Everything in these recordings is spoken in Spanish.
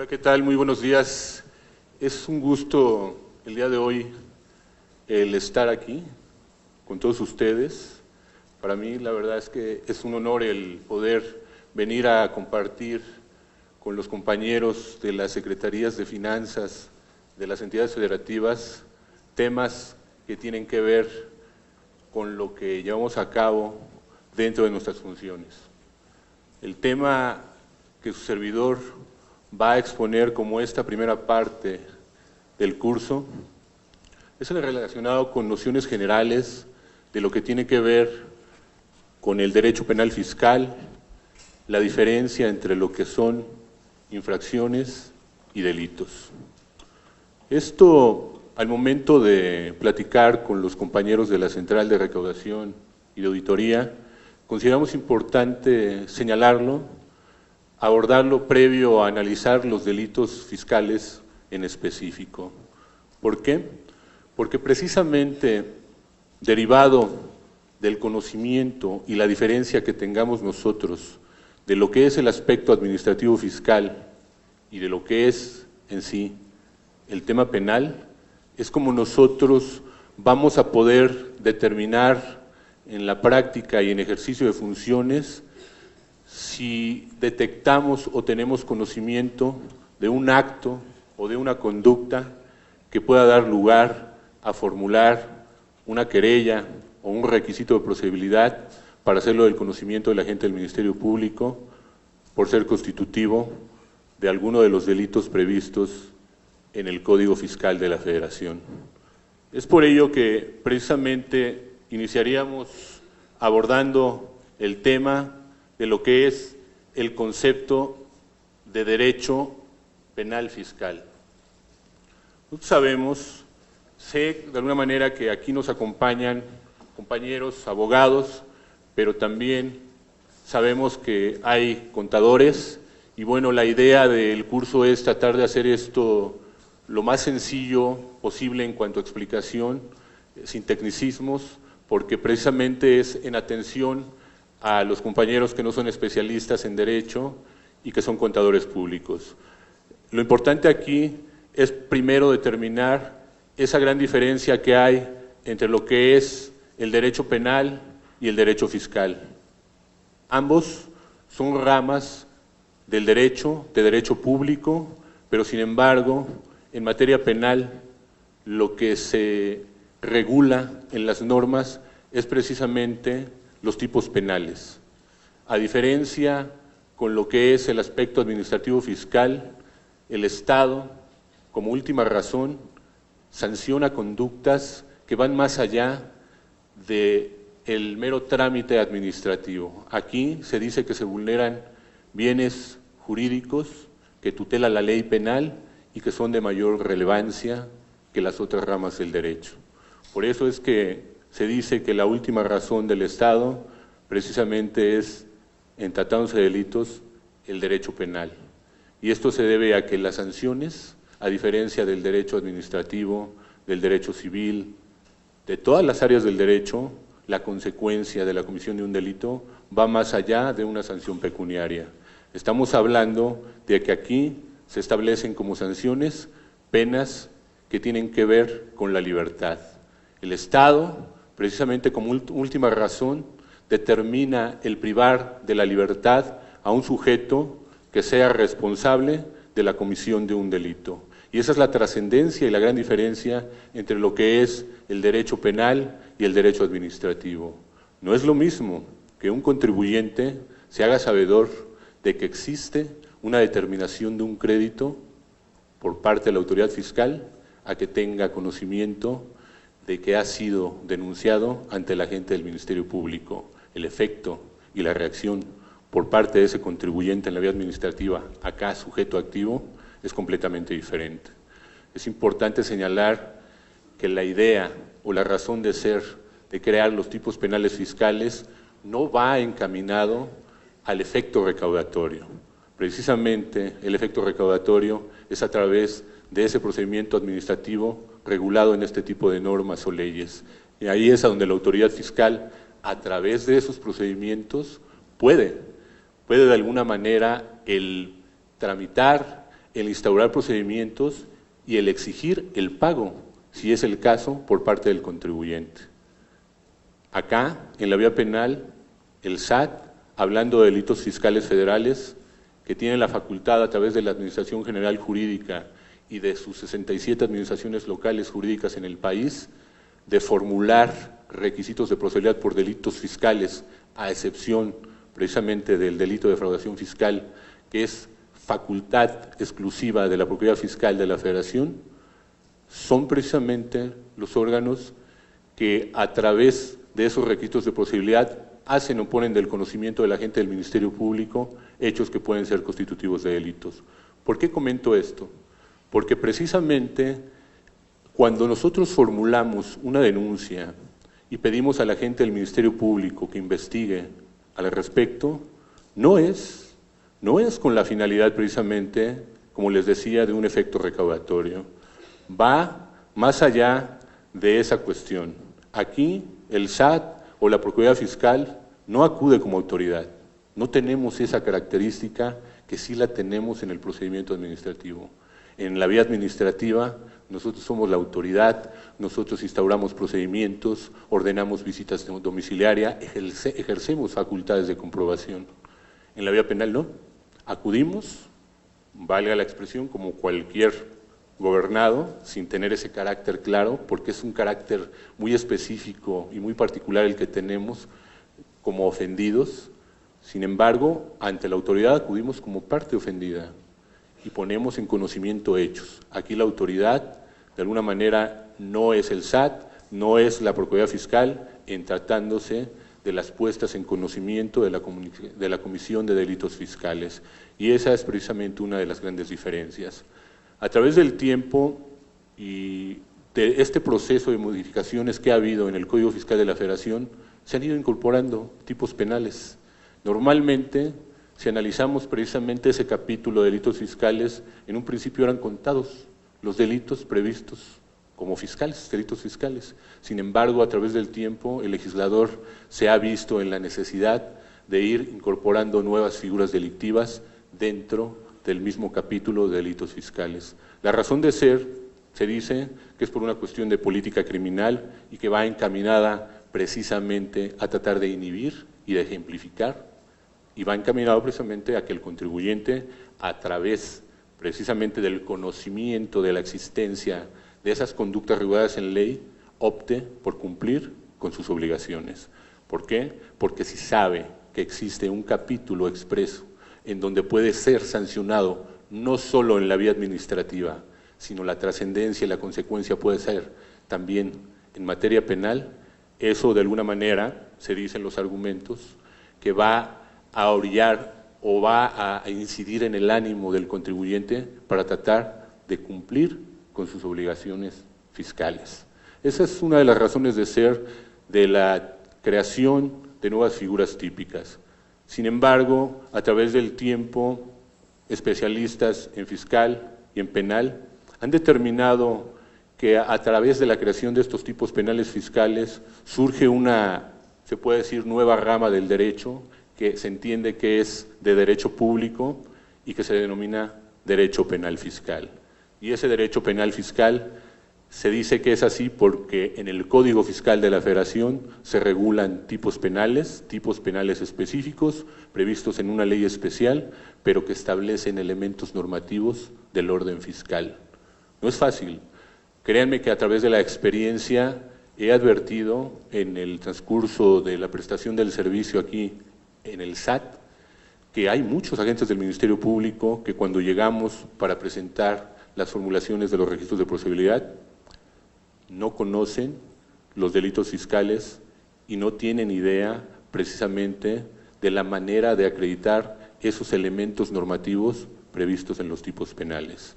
¿Qué tal? Muy buenos días. Es un gusto el día de hoy el estar aquí con todos ustedes. Para mí la verdad es que es un honor el poder venir a compartir con los compañeros de las Secretarías de Finanzas de las entidades federativas temas que tienen que ver con lo que llevamos a cabo dentro de nuestras funciones. El tema que su servidor va a exponer como esta primera parte del curso es el relacionado con nociones generales de lo que tiene que ver con el derecho penal fiscal, la diferencia entre lo que son infracciones y delitos. Esto, al momento de platicar con los compañeros de la Central de Recaudación y de Auditoría, consideramos importante señalarlo, abordarlo previo a analizar los delitos fiscales en específico. ¿Por qué? Porque precisamente derivado del conocimiento y la diferencia que tengamos nosotros de lo que es el aspecto administrativo fiscal y de lo que es en sí el tema penal, es como nosotros vamos a poder determinar en la práctica y en ejercicio de funciones si detectamos o tenemos conocimiento de un acto o de una conducta que pueda dar lugar a formular una querella o un requisito de procedibilidad para hacerlo del conocimiento del agente del Ministerio Público por ser constitutivo de alguno de los delitos previstos en el Código Fiscal de la Federación. Es por ello que precisamente iniciaríamos abordando el tema de lo que es el concepto de derecho penal fiscal. Nosotros sabemos, sé de alguna manera que aquí nos acompañan compañeros abogados, pero también sabemos que hay contadores y bueno, la idea del curso es tratar de hacer esto lo más sencillo posible en cuanto a explicación, sin tecnicismos, porque precisamente es en atención a los compañeros que no son especialistas en derecho y que son contadores públicos. Lo importante aquí es primero determinar esa gran diferencia que hay entre lo que es el derecho penal y el derecho fiscal. Ambos son ramas del derecho, de derecho público, pero sin embargo, en materia penal, lo que se regula en las normas es precisamente los tipos penales. A diferencia con lo que es el aspecto administrativo fiscal, el Estado, como última razón, sanciona conductas que van más allá del mero trámite administrativo. Aquí se dice que se vulneran bienes jurídicos que tutela la ley penal y que son de mayor relevancia que las otras ramas del derecho. Por eso es que se dice que la última razón del Estado precisamente es, en tratándose de delitos, el derecho penal. Y esto se debe a que las sanciones, a diferencia del derecho administrativo, del derecho civil, de todas las áreas del derecho, la consecuencia de la comisión de un delito va más allá de una sanción pecuniaria. Estamos hablando de que aquí se establecen como sanciones penas que tienen que ver con la libertad. El Estado, precisamente como última razón, determina el privar de la libertad a un sujeto que sea responsable de la comisión de un delito. Y esa es la trascendencia y la gran diferencia entre lo que es el derecho penal y el derecho administrativo. No es lo mismo que un contribuyente se haga sabedor de que existe una determinación de un crédito por parte de la autoridad fiscal, a que tenga conocimiento de que ha sido denunciado ante el agente del Ministerio Público. El efecto y la reacción por parte de ese contribuyente en la vía administrativa, acá sujeto activo, es completamente diferente. Es importante señalar que la idea o la razón de ser de crear los tipos penales fiscales no va encaminado al efecto recaudatorio. Precisamente el efecto recaudatorio es a través de ese procedimiento administrativo regulado en este tipo de normas o leyes. Y ahí es a donde la autoridad fiscal, a través de esos procedimientos, puede de alguna manera el tramitar, el instaurar procedimientos y el exigir el pago, si es el caso, por parte del contribuyente. Acá, en la vía penal, el SAT, hablando de delitos fiscales federales, que tiene la facultad a través de la Administración General Jurídica y de sus 67 administraciones locales jurídicas en el país, de formular requisitos de procedibilidad por delitos fiscales, a excepción precisamente del delito de defraudación fiscal, que es facultad exclusiva de la Procuraduría Fiscal de la Federación, son precisamente los órganos que a través de esos requisitos de procedibilidad hacen o ponen del conocimiento de la gente del Ministerio Público hechos que pueden ser constitutivos de delitos. ¿Por qué comento esto? Porque precisamente cuando nosotros formulamos una denuncia y pedimos a la gente del Ministerio Público que investigue al respecto, no es con la finalidad precisamente, como les decía, de un efecto recaudatorio. Va más allá de esa cuestión. Aquí el SAT o la Procuraduría Fiscal no acude como autoridad. No tenemos esa característica que sí la tenemos en el procedimiento administrativo. En la vía administrativa nosotros somos la autoridad, nosotros instauramos procedimientos, ordenamos visitas domiciliarias, ejercemos facultades de comprobación. En la vía penal no, acudimos, valga la expresión, como cualquier gobernado, sin tener ese carácter claro, porque es un carácter muy específico y muy particular el que tenemos como ofendidos. Sin embargo, ante la autoridad acudimos como parte ofendida y ponemos en conocimiento hechos. Aquí la autoridad, de alguna manera, no es el SAT, no es la Procuraduría Fiscal, en tratándose de las puestas en conocimiento de la Comisión de Delitos Fiscales. Y esa es precisamente una de las grandes diferencias. A través del tiempo y de este proceso de modificaciones que ha habido en el Código Fiscal de la Federación, se han ido incorporando tipos penales. Normalmente, si analizamos precisamente ese capítulo de delitos fiscales, en un principio eran contados los delitos previstos como fiscales, delitos fiscales. Sin embargo, a través del tiempo, el legislador se ha visto en la necesidad de ir incorporando nuevas figuras delictivas dentro del mismo capítulo de delitos fiscales. La razón de ser, se dice, que es por una cuestión de política criminal y que va encaminada precisamente a tratar de inhibir y de ejemplificar, y va encaminado precisamente a que el contribuyente, a través precisamente del conocimiento de la existencia de esas conductas reguladas en ley, opte por cumplir con sus obligaciones. ¿Por qué? Porque si sabe que existe un capítulo expreso en donde puede ser sancionado no solo en la vía administrativa, sino la trascendencia y la consecuencia puede ser también en materia penal, eso de alguna manera, se dicen los argumentos, que va a orillar o va a incidir en el ánimo del contribuyente para tratar de cumplir con sus obligaciones fiscales. Esa es una de las razones de ser de la creación de nuevas figuras típicas. Sin embargo, a través del tiempo, especialistas en fiscal y en penal han determinado que a través de la creación de estos tipos penales fiscales surge una, se puede decir, nueva rama del derecho que se entiende que es de derecho público y que se denomina derecho penal fiscal. Y ese derecho penal fiscal se dice que es así porque en el Código Fiscal de la Federación se regulan tipos penales específicos previstos en una ley especial, pero que establecen elementos normativos del orden fiscal. No es fácil. Créanme que a través de la experiencia he advertido en el transcurso de la prestación del servicio aquí en el SAT que hay muchos agentes del Ministerio Público que cuando llegamos para presentar las formulaciones de los registros de procedibilidad, no conocen los delitos fiscales y no tienen idea precisamente de la manera de acreditar esos elementos normativos previstos en los tipos penales.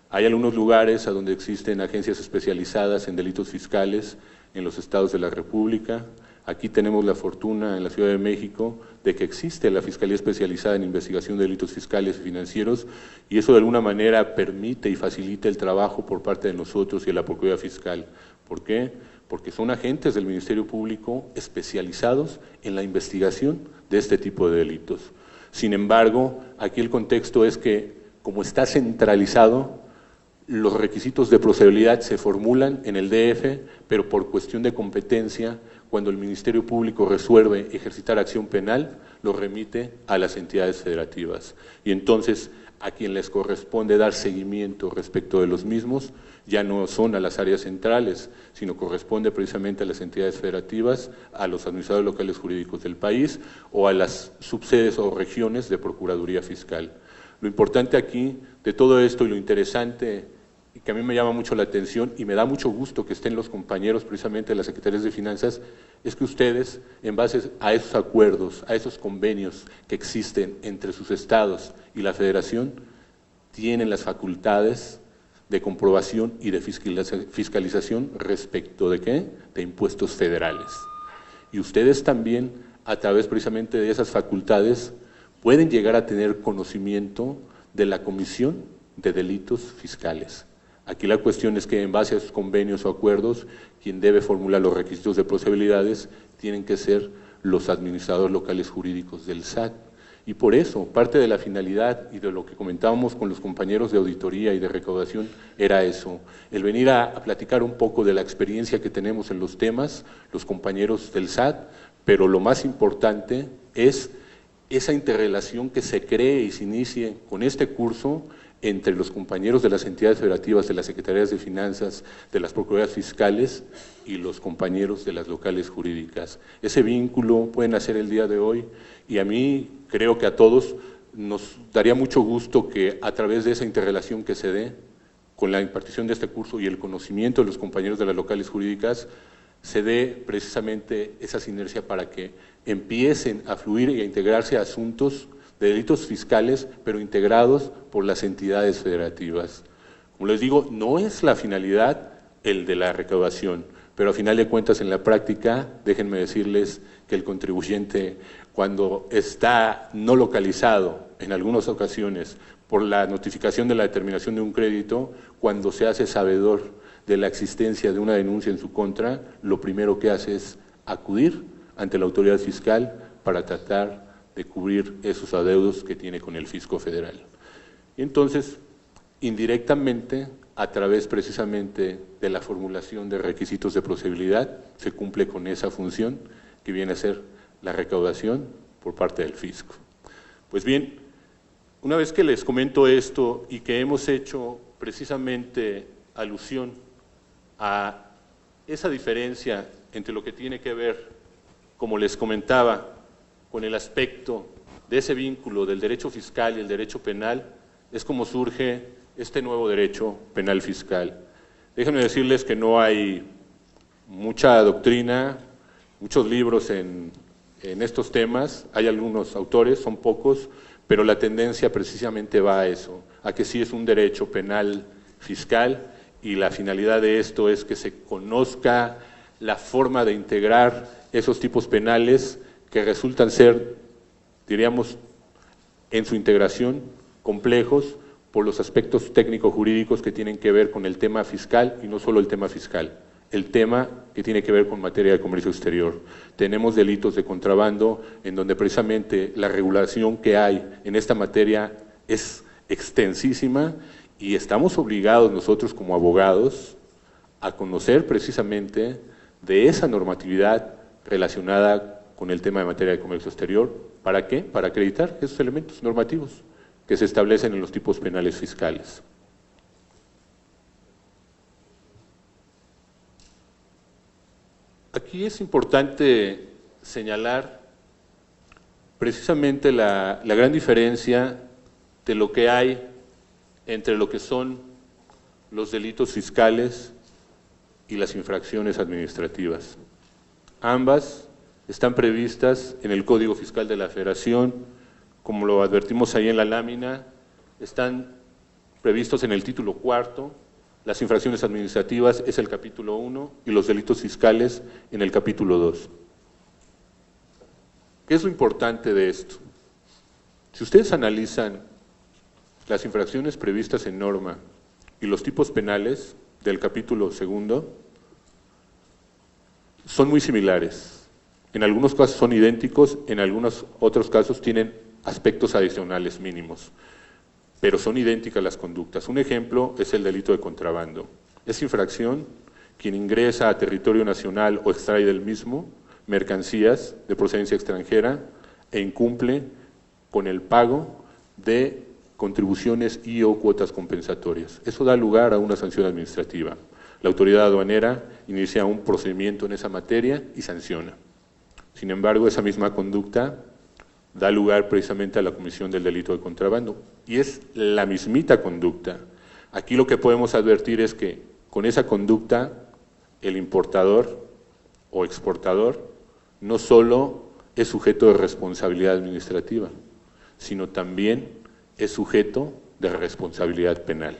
Hay algunos lugares a donde existen agencias especializadas en delitos fiscales en los estados de la República. Aquí tenemos la fortuna en la Ciudad de México de que existe la Fiscalía Especializada en Investigación de Delitos Fiscales y Financieros, y eso de alguna manera permite y facilita el trabajo por parte de nosotros y de la Procuraduría Fiscal. ¿Por qué? Porque son agentes del Ministerio Público especializados en la investigación de este tipo de delitos. Sin embargo, aquí el contexto es que, como está centralizado, los requisitos de procedibilidad se formulan en el DF, pero por cuestión de competencia, cuando el Ministerio Público resuelve ejercitar acción penal, lo remite a las entidades federativas. Y entonces, a quien les corresponde dar seguimiento respecto de los mismos, ya no son a las áreas centrales, sino corresponde precisamente a las entidades federativas, a los administradores locales jurídicos del país o a las subsedes o regiones de Procuraduría Fiscal. Lo importante aquí de todo esto y lo interesante y que a mí me llama mucho la atención y me da mucho gusto que estén los compañeros precisamente de las Secretarías de Finanzas, es que ustedes, en base a esos acuerdos, a esos convenios que existen entre sus estados y la Federación, tienen las facultades de comprobación y de fiscalización respecto de ¿qué? De impuestos federales. Y ustedes también, a través precisamente de esas facultades, pueden llegar a tener conocimiento de la Comisión de Delitos Fiscales. Aquí la cuestión es que en base a esos convenios o acuerdos, quien debe formular los requisitos de procedibilidades tienen que ser los administradores locales jurídicos del SAT. Y por eso, parte de la finalidad y de lo que comentábamos con los compañeros de auditoría y de recaudación era eso, el venir a platicar un poco de la experiencia que tenemos en los temas, los compañeros del SAT, pero lo más importante es esa interrelación que se cree y se inicie con este curso entre los compañeros de las entidades federativas, de las Secretarías de Finanzas, de las Procuradurías Fiscales y los compañeros de las locales jurídicas. Ese vínculo pueden hacer el día de hoy y a mí creo que a todos nos daría mucho gusto que a través de esa interrelación que se dé con la impartición de este curso y el conocimiento de los compañeros de las locales jurídicas, se dé precisamente esa sinergia para que empiecen a fluir y a integrarse a asuntos de delitos fiscales, pero integrados por las entidades federativas. Como les digo, no es la finalidad el de la recaudación, pero a final de cuentas en la práctica, déjenme decirles que el contribuyente, cuando está no localizado en algunas ocasiones por la notificación de la determinación de un crédito, cuando se hace sabedor de la existencia de una denuncia en su contra, lo primero que hace es acudir ante la autoridad fiscal para tratar de cubrir esos adeudos que tiene con el fisco federal. Y entonces, indirectamente, a través precisamente de la formulación de requisitos de procedibilidad, se cumple con esa función que viene a ser la recaudación por parte del fisco. Pues bien, una vez que les comento esto y que hemos hecho precisamente alusión a esa diferencia entre lo que tiene que ver, como les comentaba, con el aspecto de ese vínculo del derecho fiscal y el derecho penal, es como surge este nuevo derecho penal fiscal. Déjenme decirles que no hay mucha doctrina, muchos libros en estos temas, hay algunos autores, son pocos, pero la tendencia precisamente va a eso, a que sí es un derecho penal fiscal y la finalidad de esto es que se conozca la forma de integrar esos tipos penales que resultan ser, diríamos, en su integración, complejos por los aspectos técnico-jurídicos que tienen que ver con el tema fiscal y no solo el tema fiscal, el tema que tiene que ver con materia de comercio exterior. Tenemos delitos de contrabando en donde precisamente la regulación que hay en esta materia es extensísima y estamos obligados nosotros como abogados a conocer precisamente de esa normatividad relacionada con el tema de materia de comercio exterior. ¿Para qué? Para acreditar esos elementos normativos que se establecen en los tipos penales fiscales. Aquí es importante señalar precisamente la gran diferencia de lo que hay entre lo que son los delitos fiscales y las infracciones administrativas. Ambas están previstas en el Código Fiscal de la Federación, como lo advertimos ahí en la lámina, están previstos en el título cuarto, las infracciones administrativas es el capítulo 1 y los delitos fiscales en el capítulo 2. ¿Qué es lo importante de esto? Si ustedes analizan las infracciones previstas en norma y los tipos penales del capítulo 2, son muy similares. En algunos casos son idénticos, en algunos otros casos tienen aspectos adicionales mínimos, pero son idénticas las conductas. Un ejemplo es el delito de contrabando. Es infracción quien ingresa a territorio nacional o extrae del mismo mercancías de procedencia extranjera e incumple con el pago de contribuciones y o cuotas compensatorias. Eso da lugar a una sanción administrativa. La autoridad aduanera inicia un procedimiento en esa materia y sanciona. Sin embargo, esa misma conducta da lugar precisamente a la comisión del delito de contrabando. Y es la mismita conducta. Aquí lo que podemos advertir es que con esa conducta el importador o exportador no solo es sujeto de responsabilidad administrativa, sino también es sujeto de responsabilidad penal.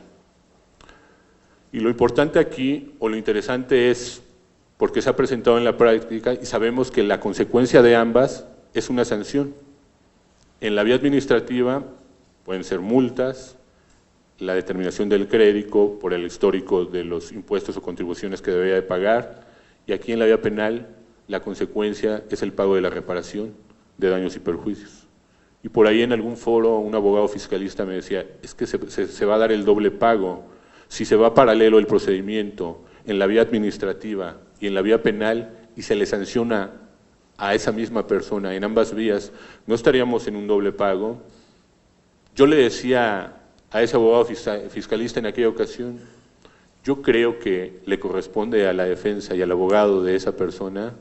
Y lo importante aquí, o lo interesante es, porque se ha presentado en la práctica y sabemos que la consecuencia de ambas es una sanción. En la vía administrativa pueden ser multas, la determinación del crédito por el histórico de los impuestos o contribuciones que debería de pagar, y aquí en la vía penal la consecuencia es el pago de la reparación de daños y perjuicios. Y por ahí en algún foro un abogado fiscalista me decía, es que se va a dar el doble pago, si se va paralelo el procedimiento en la vía administrativa y en la vía penal y se le sanciona a esa misma persona en ambas vías, ¿no estaríamos en un doble pago? Yo le decía a ese abogado fiscalista en aquella ocasión, yo creo que le corresponde a la defensa y al abogado de esa persona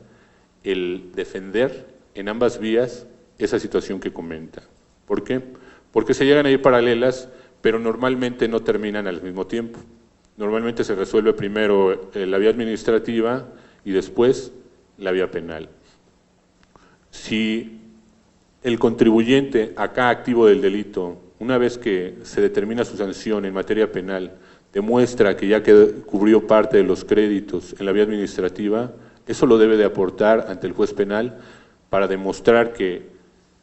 el defender en ambas vías esa situación que comenta. ¿Por qué? Porque se llegan a ir paralelas, pero normalmente no terminan al mismo tiempo. Normalmente se resuelve primero la vía administrativa y después la vía penal. Si el contribuyente, acá activo del delito, una vez que se determina su sanción en materia penal, demuestra que ya cubrió parte de los créditos en la vía administrativa, eso lo debe de aportar ante el juez penal para demostrar que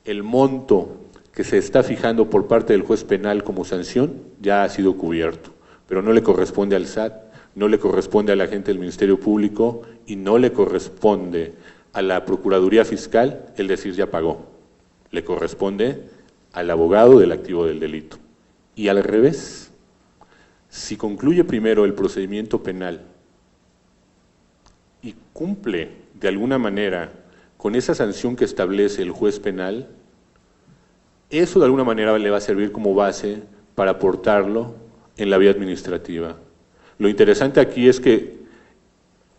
el monto que se está fijando por parte del juez penal como sanción ya ha sido cubierto, pero no le corresponde al SAT, no le corresponde al agente del Ministerio Público y no le corresponde a la Procuraduría Fiscal el decir ya pagó, le corresponde al abogado del activo del delito. Y al revés, si concluye primero el procedimiento penal y cumple de alguna manera con esa sanción que establece el juez penal, eso de alguna manera le va a servir como base para aportarlo en la vía administrativa. Lo interesante aquí es que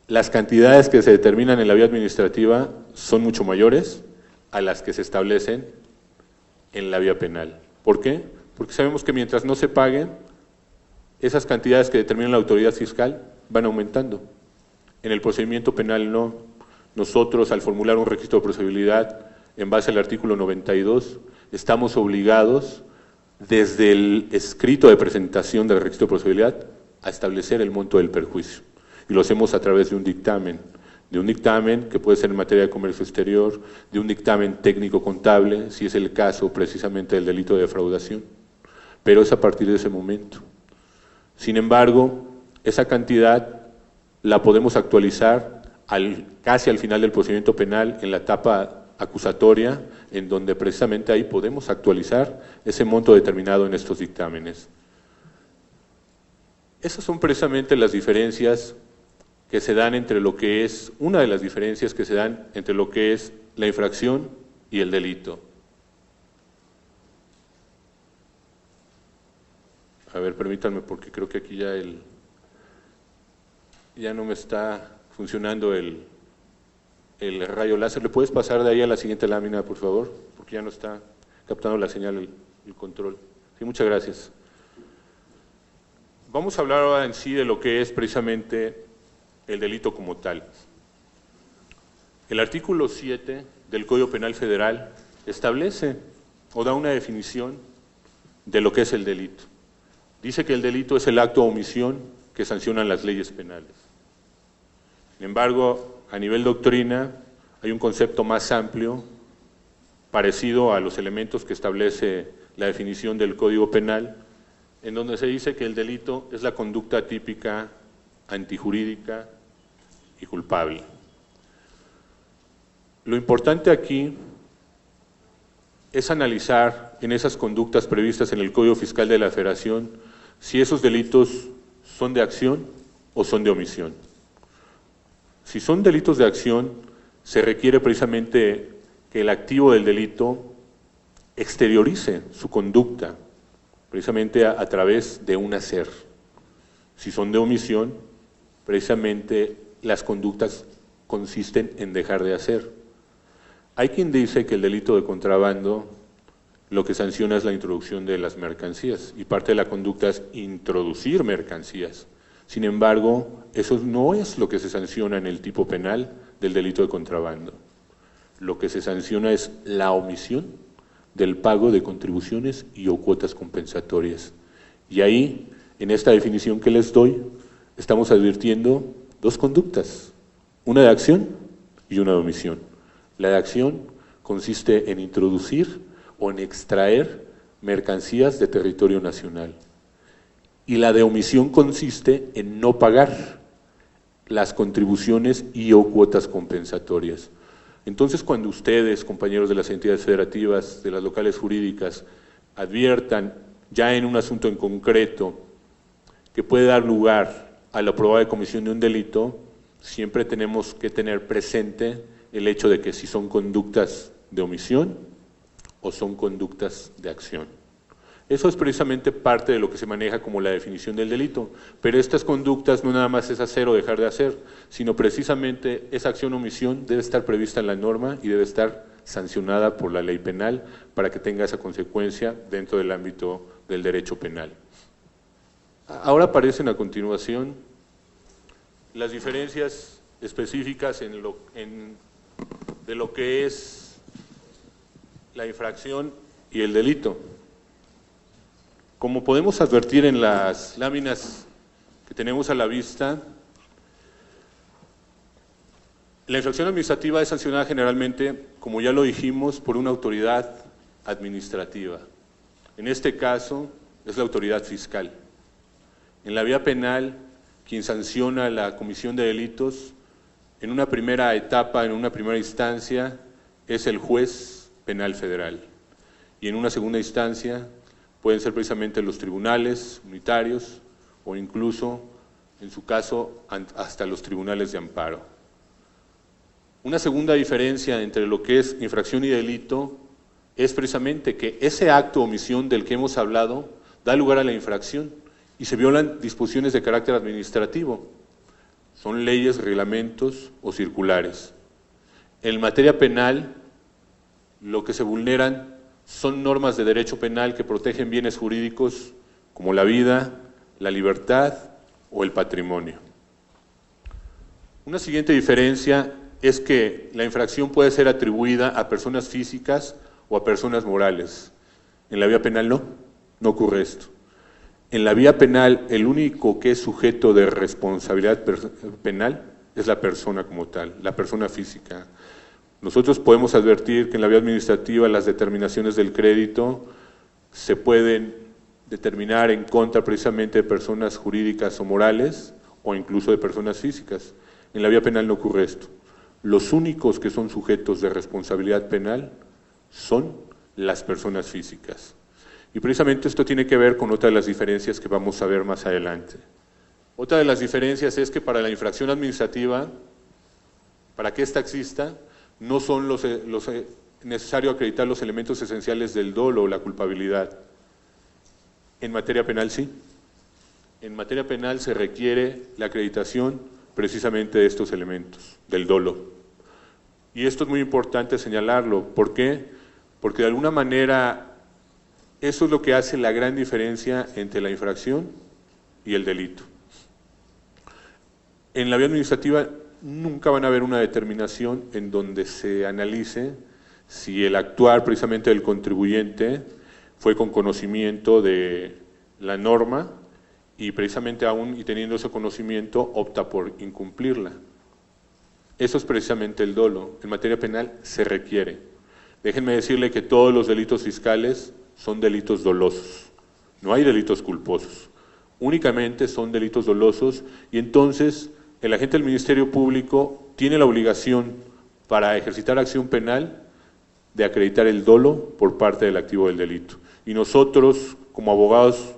las cantidades que se determinan en la vía administrativa son mucho mayores a las que se establecen en la vía penal. ¿Por qué? Porque sabemos que mientras no se paguen, esas cantidades que determina la autoridad fiscal van aumentando. En el procedimiento penal no. Nosotros, al formular un requisito de procedibilidad en base al artículo 92, estamos obligados, desde el escrito de presentación del requisito de procedibilidad, a establecer el monto del perjuicio. Y lo hacemos a través de un dictamen que puede ser en materia de comercio exterior, de un dictamen técnico-contable, si es el caso precisamente del delito de defraudación. Pero es a partir de ese momento. Sin embargo, esa cantidad la podemos actualizar casi al final del procedimiento penal, en la etapa acusatoria, en donde precisamente ahí podemos actualizar ese monto determinado en estos dictámenes. Esas son precisamente las diferencias que se dan entre lo que es, una de las diferencias que se dan entre lo que es la infracción y el delito. A ver, permítanme, porque creo que aquí ya no me está funcionando el rayo láser. ¿Le puedes pasar de ahí a la siguiente lámina, por favor? Porque ya no está captando la señal el control. Sí, muchas gracias. Vamos a hablar ahora en sí de lo que es precisamente el delito como tal. El artículo 7 del Código Penal Federal establece o da una definición de lo que es el delito. Dice que el delito es el acto o omisión que sancionan las leyes penales. Sin embargo, a nivel doctrina, hay un concepto más amplio, parecido a los elementos que establece la definición del Código Penal, en donde se dice que el delito es la conducta típica, antijurídica y culpable. Lo importante aquí es analizar en esas conductas previstas en el Código Fiscal de la Federación si esos delitos son de acción o son de omisión. Si son delitos de acción, se requiere precisamente que el activo del delito exteriorice su conducta, precisamente a través de un hacer. Si son de omisión, precisamente las conductas consisten en dejar de hacer. Hay quien dice que el delito de contrabando lo que sanciona es la introducción de las mercancías, y parte de la conducta es introducir mercancías. Sin embargo, eso no es lo que se sanciona en el tipo penal del delito de contrabando. Lo que se sanciona es la omisión del pago de contribuciones y o cuotas compensatorias. Y ahí, en esta definición que les doy, estamos advirtiendo dos conductas, una de acción y una de omisión. La de acción consiste en introducir o en extraer mercancías de territorio nacional. Y la de omisión consiste en no pagar las contribuciones y o cuotas compensatorias. Entonces, cuando ustedes, compañeros de las entidades federativas, de las locales jurídicas, adviertan ya en un asunto en concreto que puede dar lugar a la probable comisión de un delito, siempre tenemos que tener presente el hecho de que si son conductas de omisión o son conductas de acción. Eso es precisamente parte de lo que se maneja como la definición del delito, pero estas conductas no nada más es hacer o dejar de hacer, sino precisamente esa acción o omisión debe estar prevista en la norma y debe estar sancionada por la ley penal para que tenga esa consecuencia dentro del ámbito del derecho penal. Ahora aparecen a continuación las diferencias específicas de lo que es la infracción y el delito. Como podemos advertir en las láminas que tenemos a la vista, la infracción administrativa es sancionada generalmente, como ya lo dijimos, por una autoridad administrativa. En este caso, es la autoridad fiscal. En la vía penal, quien sanciona la comisión de delitos, en una primera etapa, en una primera instancia, es el juez penal federal. Y en una segunda instancia, pueden ser precisamente los tribunales unitarios o incluso, en su caso, hasta los tribunales de amparo. Una segunda diferencia entre lo que es infracción y delito es precisamente que ese acto o omisión del que hemos hablado da lugar a la infracción y se violan disposiciones de carácter administrativo. Son leyes, reglamentos o circulares. En materia penal, lo que se vulneran son normas de derecho penal que protegen bienes jurídicos como la vida, la libertad o el patrimonio. Una siguiente diferencia es que la infracción puede ser atribuida a personas físicas o a personas morales. En la vía penal no ocurre esto. En la vía penal, el único que es sujeto de responsabilidad penal es la persona como tal, la persona física. Nosotros podemos advertir que en la vía administrativa las determinaciones del crédito se pueden determinar en contra precisamente de personas jurídicas o morales o incluso de personas físicas. En la vía penal no ocurre esto. Los únicos que son sujetos de responsabilidad penal son las personas físicas. Y precisamente esto tiene que ver con otra de las diferencias que vamos a ver más adelante. Otra de las diferencias es que para la infracción administrativa, para que ésta exista, no son necesario acreditar los elementos esenciales del dolo o la culpabilidad. En materia penal sí. En materia penal se requiere la acreditación precisamente de estos elementos, del dolo. Y esto es muy importante señalarlo. ¿Por qué? Porque de alguna manera eso es lo que hace la gran diferencia entre la infracción y el delito. En la vía administrativa nunca van a haber una determinación en donde se analice si el actuar precisamente del contribuyente fue con conocimiento de la norma y precisamente aún y teniendo ese conocimiento opta por incumplirla. Eso es precisamente el dolo. En materia penal se requiere. Déjenme decirle que todos los delitos fiscales son delitos dolosos. No hay delitos culposos. Únicamente son delitos dolosos y entonces el agente del Ministerio Público tiene la obligación para ejercitar acción penal de acreditar el dolo por parte del activo del delito. Y nosotros, como abogados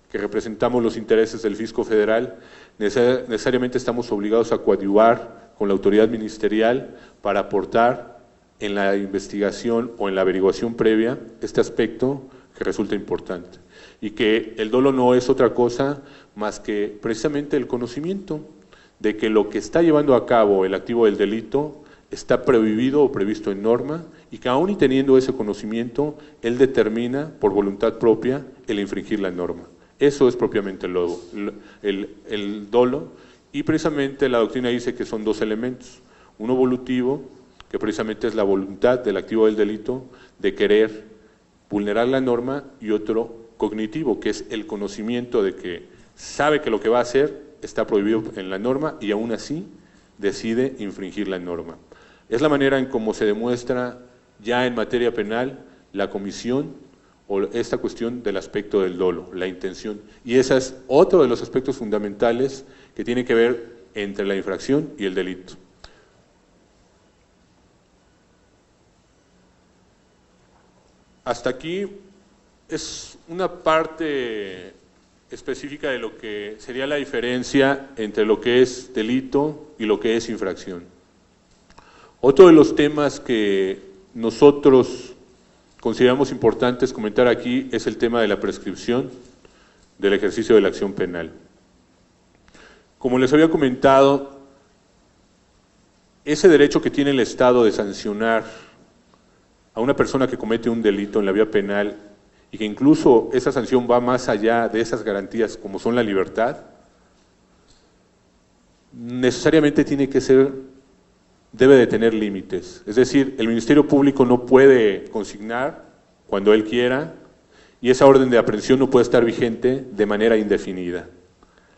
que representamos los intereses del Fisco Federal, necesariamente estamos obligados a coadyuvar con la autoridad ministerial para aportar en la investigación o en la averiguación previa este aspecto que resulta importante. Y que el dolo no es otra cosa más que precisamente el conocimiento de que lo que está llevando a cabo el activo del delito está prohibido o previsto en norma y que aún y teniendo ese conocimiento, él determina por voluntad propia el infringir la norma. Eso es propiamente el dolo y precisamente la doctrina dice que son dos elementos, uno volutivo, que precisamente es la voluntad del activo del delito de querer vulnerar la norma y otro cognitivo, que es el conocimiento de que sabe que lo que va a hacer está prohibido en la norma y aún así decide infringir la norma. Es la manera en cómo se demuestra ya en materia penal la comisión o esta cuestión del aspecto del dolo, la intención. Y ese es otro de los aspectos fundamentales que tiene que ver entre la infracción y el delito. Hasta aquí es una parte específica de lo que sería la diferencia entre lo que es delito y lo que es infracción. Otro de los temas que nosotros consideramos importantes comentar aquí es el tema de la prescripción del ejercicio de la acción penal. Como les había comentado, ese derecho que tiene el Estado de sancionar a una persona que comete un delito en la vía penal y que incluso esa sanción va más allá de esas garantías como son la libertad, necesariamente debe de tener límites. Es decir, el Ministerio Público no puede consignar cuando él quiera y esa orden de aprehensión no puede estar vigente de manera indefinida.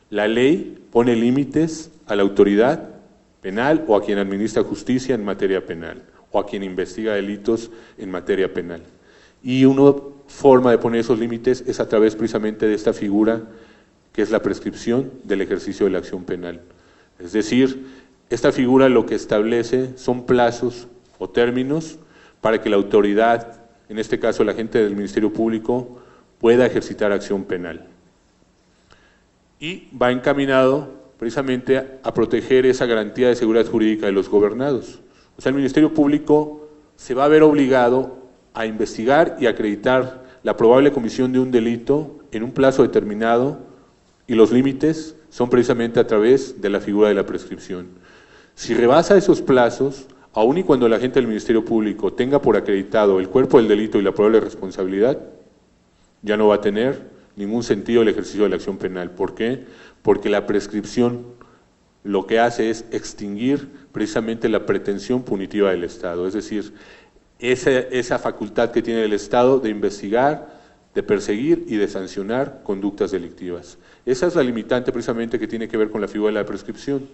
La ley pone límites a la autoridad penal o a quien administra justicia en materia penal o a quien investiga delitos en materia penal. Y una forma de poner esos límites es a través precisamente de esta figura que es la prescripción del ejercicio de la acción penal. Es decir, esta figura lo que establece son plazos o términos para que la autoridad, en este caso el agente del Ministerio Público, pueda ejercitar acción penal. Y va encaminado precisamente a proteger esa garantía de seguridad jurídica de los gobernados. O sea, el Ministerio Público se va a ver obligado a investigar y acreditar la probable comisión de un delito en un plazo determinado y los límites son precisamente a través de la figura de la prescripción. Si rebasa esos plazos, aun y cuando el agente del Ministerio Público tenga por acreditado el cuerpo del delito y la probable responsabilidad, ya no va a tener ningún sentido el ejercicio de la acción penal. ¿Por qué? Porque la prescripción lo que hace es extinguir precisamente la pretensión punitiva del Estado, es decir, esa facultad que tiene el Estado de investigar, de perseguir y de sancionar conductas delictivas. Esa es la limitante precisamente que tiene que ver con la figura de la prescripción.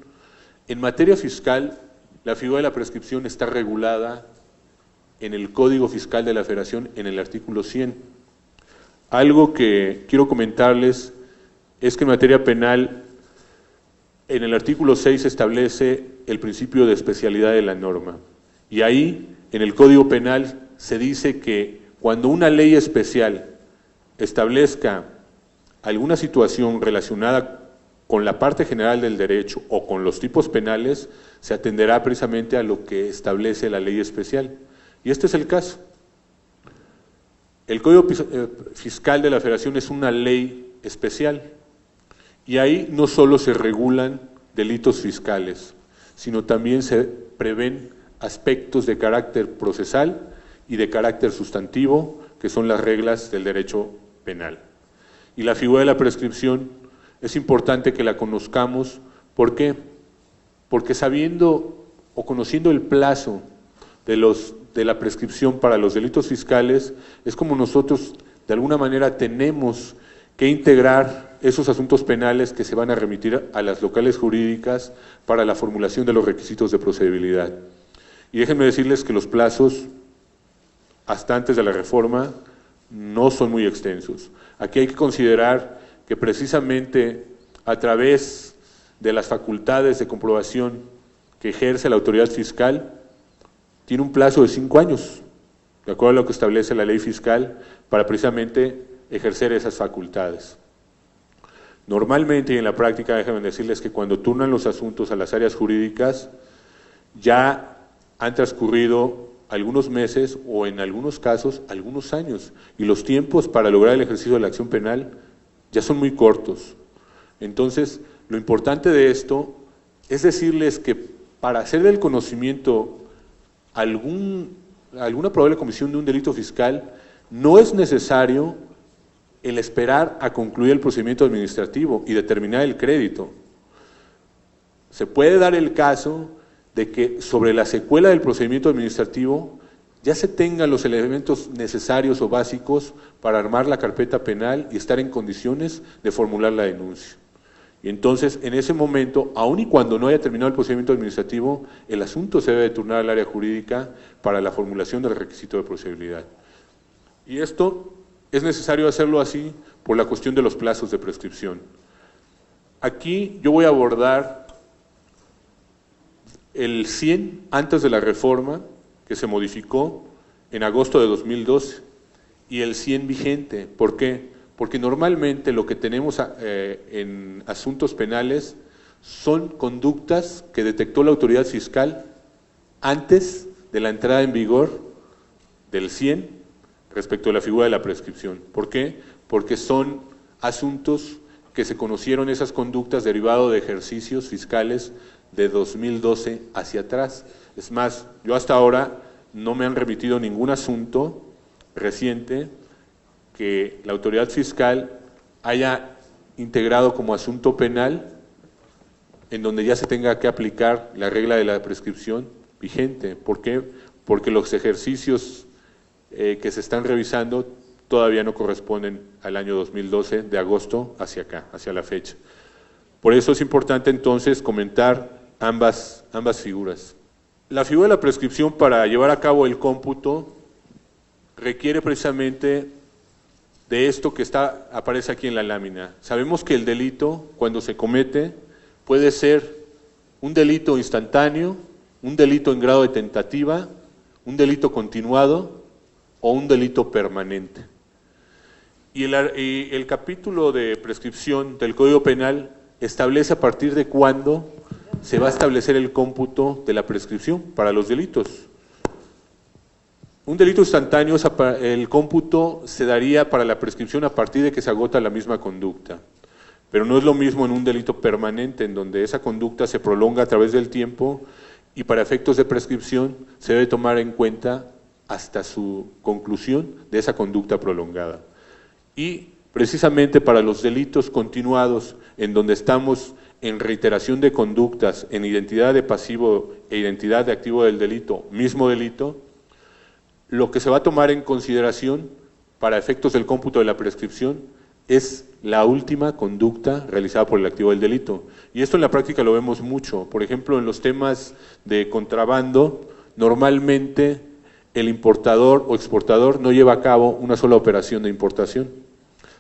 En materia fiscal, la figura de la prescripción está regulada en el Código Fiscal de la Federación en el artículo 100. Algo que quiero comentarles es que en materia penal, en el artículo 6 se establece el principio de especialidad de la norma. Y ahí, en el Código Penal, se dice que cuando una ley especial establezca alguna situación relacionada con la parte general del derecho o con los tipos penales, se atenderá precisamente a lo que establece la ley especial. Y este es el caso. El Código Fiscal de la Federación es una ley especial y ahí no solo se regulan delitos fiscales, sino también se prevén aspectos de carácter procesal y de carácter sustantivo, que son las reglas del derecho penal. Y la figura de la prescripción es importante que la conozcamos. ¿Por qué? Porque sabiendo o conociendo el plazo de la prescripción para los delitos fiscales, es como nosotros de alguna manera tenemos que integrar esos asuntos penales que se van a remitir a las locales jurídicas para la formulación de los requisitos de procedibilidad. Y déjenme decirles que los plazos, hasta antes de la reforma, no son muy extensos. Aquí hay que considerar que precisamente a través de las facultades de comprobación que ejerce la autoridad fiscal, tiene un plazo de 5 años, de acuerdo a lo que establece la ley fiscal, para precisamente ejercer esas facultades. Normalmente y en la práctica, déjenme decirles que cuando turnan los asuntos a las áreas jurídicas, ya han transcurrido algunos meses o en algunos casos algunos años, y los tiempos para lograr el ejercicio de la acción penal ya son muy cortos. Entonces, lo importante de esto es decirles que para hacer del conocimiento alguna probable comisión de un delito fiscal, no es necesario el esperar a concluir el procedimiento administrativo y determinar el crédito. Se puede dar el caso de que sobre la secuela del procedimiento administrativo ya se tengan los elementos necesarios o básicos para armar la carpeta penal y estar en condiciones de formular la denuncia. Y entonces, en ese momento, aun y cuando no haya terminado el procedimiento administrativo, el asunto se debe turnar al área jurídica para la formulación del requisito de procedibilidad. Y esto es necesario hacerlo así por la cuestión de los plazos de prescripción. Aquí yo voy a abordar el 100 antes de la reforma, que se modificó en agosto de 2012, y el 100 vigente. ¿Por qué? Porque normalmente lo que tenemos en asuntos penales son conductas que detectó la autoridad fiscal antes de la entrada en vigor del 100 respecto a la figura de la prescripción. ¿Por qué? Porque son asuntos que se conocieron esas conductas derivado de ejercicios fiscales de 2012 hacia atrás. Es más, yo hasta ahora no me han remitido ningún asunto reciente que la autoridad fiscal haya integrado como asunto penal en donde ya se tenga que aplicar la regla de la prescripción vigente. ¿Por qué? Porque los ejercicios que se están revisando todavía no corresponden al año 2012, de agosto hacia acá, hacia la fecha. Por eso es importante entonces comentar ambas figuras. La figura de la prescripción para llevar a cabo el cómputo requiere precisamente de esto que aparece aquí en la lámina. Sabemos que el delito, cuando se comete, puede ser un delito instantáneo, un delito en grado de tentativa, un delito continuado o un delito permanente. Y el capítulo de prescripción del Código Penal establece a partir de cuándo se va a establecer el cómputo de la prescripción para los delitos. Un delito instantáneo, el cómputo se daría para la prescripción a partir de que se agota la misma conducta. Pero no es lo mismo en un delito permanente, en donde esa conducta se prolonga a través del tiempo y para efectos de prescripción se debe tomar en cuenta hasta su conclusión de esa conducta prolongada. Y precisamente para los delitos continuados, en donde estamos en reiteración de conductas, en identidad de pasivo e identidad de activo del delito, mismo delito, lo que se va a tomar en consideración para efectos del cómputo de la prescripción es la última conducta realizada por el activo del delito. Y esto en la práctica lo vemos mucho. Por ejemplo, en los temas de contrabando, normalmente el importador o exportador no lleva a cabo una sola operación de importación,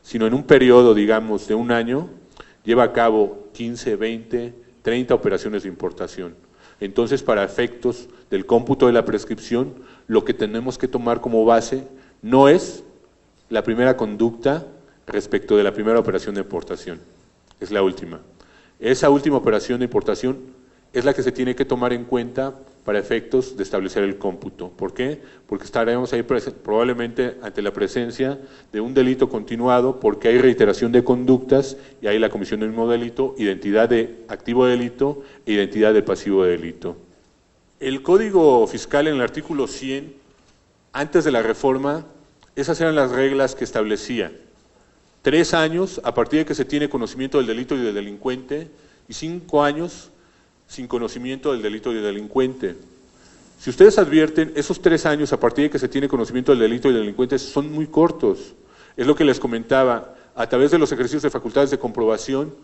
sino en un periodo, digamos, de un año, lleva a cabo 15, 20, 30 operaciones de importación. Entonces, para efectos del cómputo de la prescripción, lo que tenemos que tomar como base no es la primera conducta respecto de la primera operación de importación, es la última. Esa última operación de importación es la que se tiene que tomar en cuenta para efectos de establecer el cómputo. ¿Por qué? Porque estaremos ahí probablemente ante la presencia de un delito continuado, porque hay reiteración de conductas y hay la comisión del mismo delito, identidad de activo de delito e identidad de pasivo de delito. El Código Fiscal en el artículo 100, antes de la reforma, esas eran las reglas que establecía. 3 años a partir de que se tiene conocimiento del delito y del delincuente, y 5 años sin conocimiento del delito y del delincuente. Si ustedes advierten, esos 3 años a partir de que se tiene conocimiento del delito y del delincuente son muy cortos. Es lo que les comentaba, a través de los ejercicios de facultades de comprobación,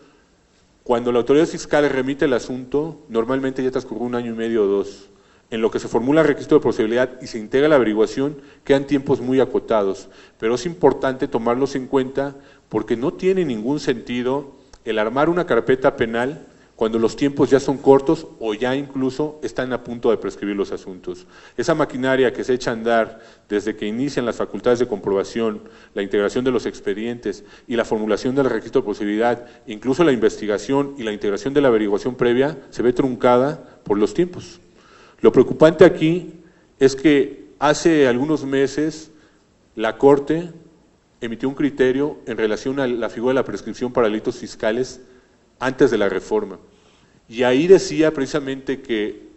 cuando la autoridad fiscal remite el asunto, normalmente ya transcurrió 1 año y medio o 2. En lo que se formula el registro de procedibilidad y se integra la averiguación, quedan tiempos muy acotados. Pero es importante tomarlos en cuenta porque no tiene ningún sentido el armar una carpeta penal cuando los tiempos ya son cortos o ya incluso están a punto de prescribir los asuntos. Esa maquinaria que se echa a andar desde que inician las facultades de comprobación, la integración de los expedientes y la formulación del registro de procedibilidad, incluso la investigación y la integración de la averiguación previa, se ve truncada por los tiempos. Lo preocupante aquí es que hace algunos meses la Corte emitió un criterio en relación a la figura de la prescripción para delitos fiscales antes de la reforma. Y ahí decía precisamente que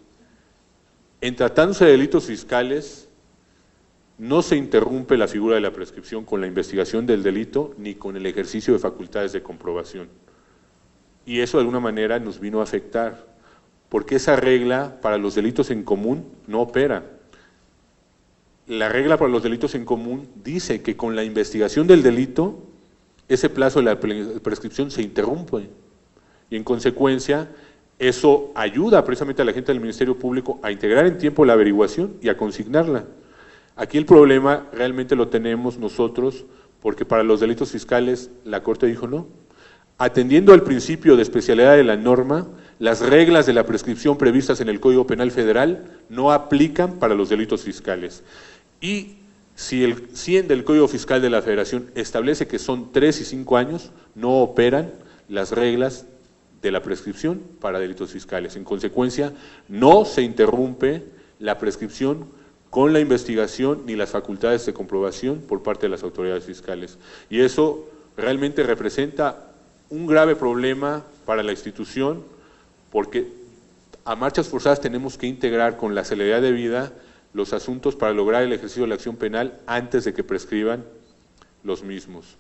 en tratándose de delitos fiscales no se interrumpe la figura de la prescripción con la investigación del delito ni con el ejercicio de facultades de comprobación. Y eso de alguna manera nos vino a afectar, porque esa regla para los delitos en común no opera. La regla para los delitos en común dice que con la investigación del delito, ese plazo de la prescripción se interrumpe. Y en consecuencia, eso ayuda precisamente a la gente del Ministerio Público a integrar en tiempo la averiguación y a consignarla. Aquí el problema realmente lo tenemos nosotros, porque para los delitos fiscales la Corte dijo no. Atendiendo al principio de especialidad de la norma, las reglas de la prescripción previstas en el Código Penal Federal no aplican para los delitos fiscales. Y si el 100 del Código Fiscal de la Federación establece que son 3 y 5 años, no operan las reglas de la prescripción para delitos fiscales. En consecuencia, no se interrumpe la prescripción con la investigación ni las facultades de comprobación por parte de las autoridades fiscales. Y eso realmente representa un grave problema para la institución, porque a marchas forzadas tenemos que integrar con la celeridad debida los asuntos para lograr el ejercicio de la acción penal antes de que prescriban los mismos.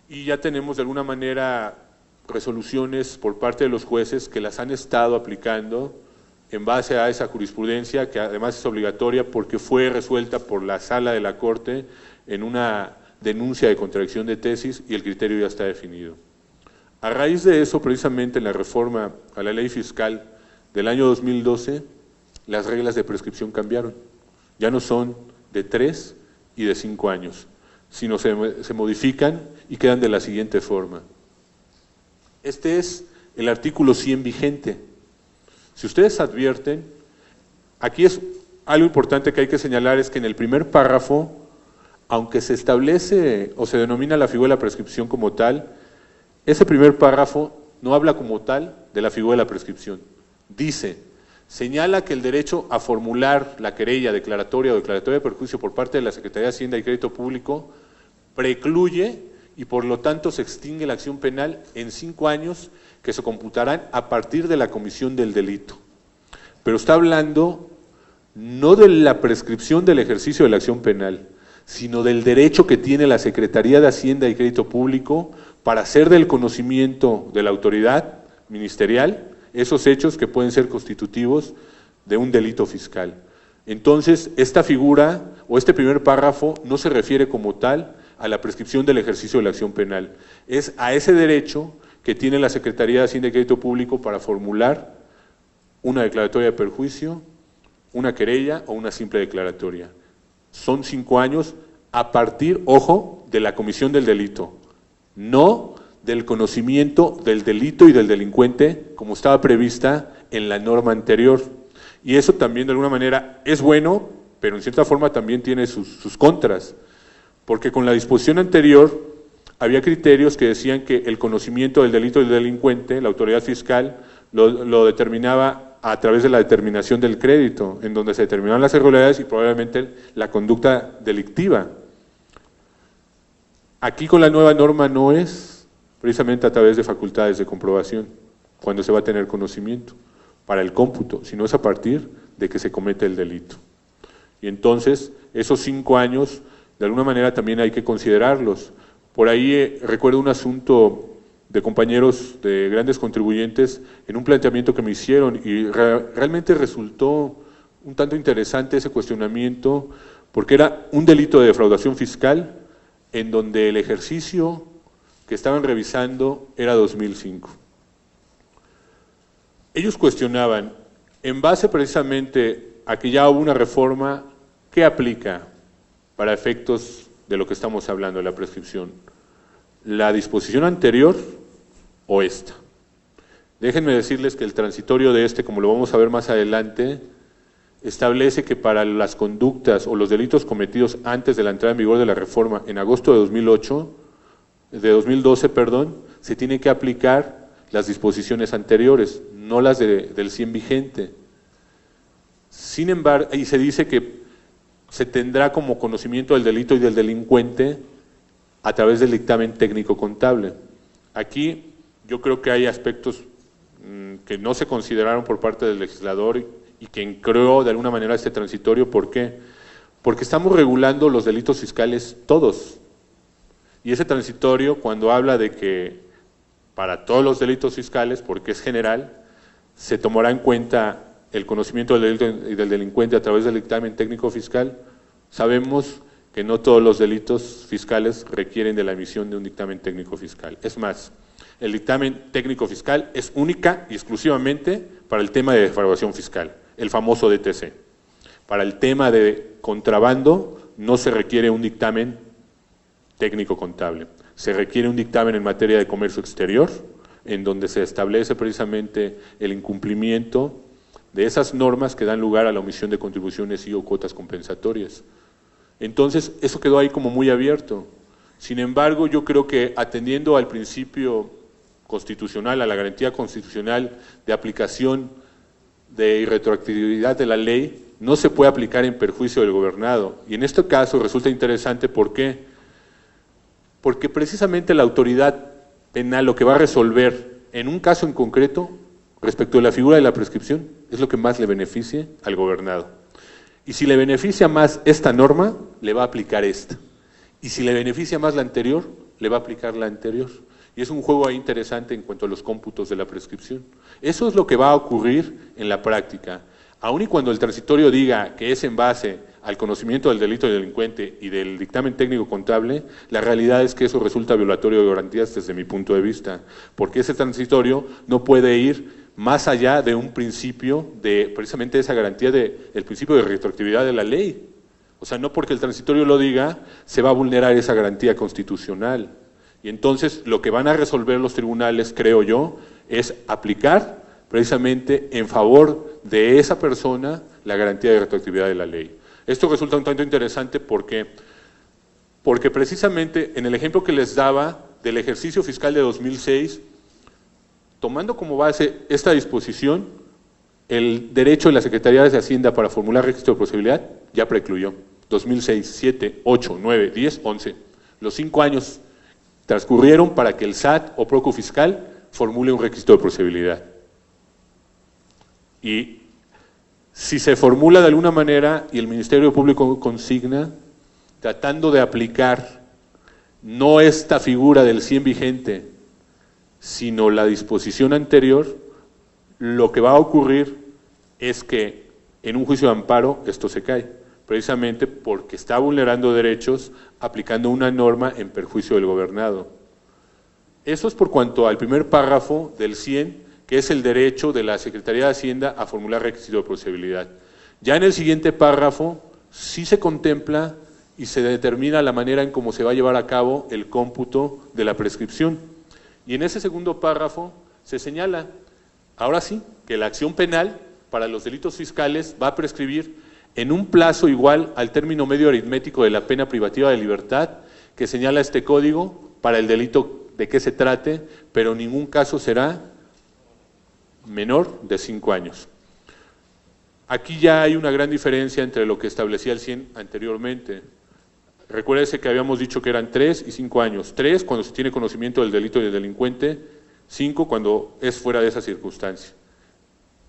Y ya tenemos de alguna manera resoluciones por parte de los jueces que las han estado aplicando en base a esa jurisprudencia, que además es obligatoria porque fue resuelta por la Sala de la Corte en una denuncia de contradicción de tesis y el criterio ya está definido. A raíz de eso, precisamente en la reforma a la ley fiscal del año 2012, las reglas de prescripción cambiaron. Ya no son de 3 y de 5 años, sino se modifican y quedan de la siguiente forma. Este es el artículo 100 vigente. Si ustedes advierten, aquí es algo importante que hay que señalar, es que en el primer párrafo, aunque se establece o se denomina la figura de la prescripción como tal, ese primer párrafo no habla como tal de la figura de la prescripción. Dice, señala que el derecho a formular la querella declaratoria o declaratoria de perjuicio por parte de la Secretaría de Hacienda y Crédito Público precluye y por lo tanto se extingue la acción penal en 5 años que se computarán a partir de la comisión del delito. Pero está hablando no de la prescripción del ejercicio de la acción penal, sino del derecho que tiene la Secretaría de Hacienda y Crédito Público para hacer del conocimiento de la autoridad ministerial esos hechos que pueden ser constitutivos de un delito fiscal. Entonces, esta figura o este primer párrafo no se refiere como tal a la prescripción del ejercicio de la acción penal, es a ese derecho que tiene la Secretaría de Hacienda y Crédito Público para formular una declaratoria de perjuicio, una querella o una simple declaratoria. Son 5 años a partir, ojo, de la comisión del delito, no del conocimiento del delito y del delincuente como estaba prevista en la norma anterior. Y eso también de alguna manera es bueno, pero en cierta forma también tiene sus contras, porque con la disposición anterior había criterios que decían que el conocimiento del delito y del delincuente, la autoridad fiscal, lo determinaba a través de la determinación del crédito, en donde se determinaban las irregularidades y probablemente la conducta delictiva. Aquí con la nueva norma no es precisamente a través de facultades de comprobación, cuando se va a tener conocimiento para el cómputo, sino es a partir de que se comete el delito. Y entonces, esos 5 años, de alguna manera también hay que considerarlos, Por ahí recuerdo un asunto de compañeros, de grandes contribuyentes, en un planteamiento que me hicieron y realmente resultó un tanto interesante ese cuestionamiento, porque era un delito de defraudación fiscal en donde el ejercicio que estaban revisando era 2005. Ellos cuestionaban, en base precisamente a que ya hubo una reforma, ¿qué aplica para efectos de lo que estamos hablando, de la prescripción? ¿La disposición anterior o esta? Déjenme decirles que el transitorio de este, como lo vamos a ver más adelante, establece que para las conductas o los delitos cometidos antes de la entrada en vigor de la reforma en agosto de 2012, se tiene que aplicar las disposiciones anteriores, no las del 100 vigente. Sin embargo, y se dice que se tendrá como conocimiento del delito y del delincuente a través del dictamen técnico contable. Aquí yo creo que hay aspectos que no se consideraron por parte del legislador y que creó de alguna manera este transitorio. ¿Por qué? Porque estamos regulando los delitos fiscales todos. Y ese transitorio, cuando habla de que para todos los delitos fiscales, porque es general, se tomará en cuenta el conocimiento del delito y del delincuente a través del dictamen técnico fiscal, sabemos que no todos los delitos fiscales requieren de la emisión de un dictamen técnico fiscal. Es más, el dictamen técnico fiscal es única y exclusivamente para el tema de defraudación fiscal, el famoso DTC. Para el tema de contrabando no se requiere un dictamen técnico contable, se requiere un dictamen en materia de comercio exterior, en donde se establece precisamente el incumplimiento de esas normas que dan lugar a la omisión de contribuciones y o cuotas compensatorias. Entonces, eso quedó ahí como muy abierto. Sin embargo, yo creo que atendiendo al principio constitucional, a la garantía constitucional de aplicación de irretroactividad de la ley, no se puede aplicar en perjuicio del gobernado. Y en este caso resulta interesante, ¿por qué? Porque precisamente la autoridad penal lo que va a resolver en un caso en concreto respecto de la figura de la prescripción es lo que más le beneficie al gobernado. Y si le beneficia más esta norma, le va a aplicar esta. Y si le beneficia más la anterior, le va a aplicar la anterior. Y es un juego ahí interesante en cuanto a los cómputos de la prescripción. Eso es lo que va a ocurrir en la práctica. Aun y cuando el transitorio diga que es en base al conocimiento del delito del delincuente y del dictamen técnico contable, la realidad es que eso resulta violatorio de garantías desde mi punto de vista, porque ese transitorio no puede ir más allá de un principio de precisamente esa garantía del principio de retroactividad de la ley. O sea, no porque el transitorio lo diga, se va a vulnerar esa garantía constitucional. Y entonces lo que van a resolver los tribunales, creo yo, es aplicar precisamente en favor de esa persona la garantía de retroactividad de la ley. Esto resulta un tanto interesante porque precisamente en el ejemplo que les daba del ejercicio fiscal de 2006, tomando como base esta disposición, el derecho de la Secretaría de Hacienda para formular registro de procedibilidad ya precluyó. 2006, 7, 8, 9, 10, 11. Los 5 años transcurrieron para que el SAT o Procu Fiscal formule un registro de procedibilidad. Y si se formula de alguna manera y el Ministerio Público consigna, tratando de aplicar no esta figura del 100 vigente, sino la disposición anterior, lo que va a ocurrir es que en un juicio de amparo esto se cae, precisamente porque está vulnerando derechos aplicando una norma en perjuicio del gobernado. Eso es por cuanto al primer párrafo del 100, que es el derecho de la Secretaría de Hacienda a formular requisito de procedibilidad. Ya en el siguiente párrafo sí se contempla y se determina la manera en cómo se va a llevar a cabo el cómputo de la prescripción. Y en ese segundo párrafo se señala, ahora sí, que la acción penal para los delitos fiscales va a prescribir en un plazo igual al término medio aritmético de la pena privativa de libertad que señala este código para el delito de que se trate, pero en ningún caso será menor de 5 años. Aquí ya hay una gran diferencia entre lo que establecía el 100 anteriormente. Recuérdese que habíamos dicho que eran 3 y 5 años. 3 cuando se tiene conocimiento del delito y del delincuente, 5 cuando es fuera de esa circunstancia.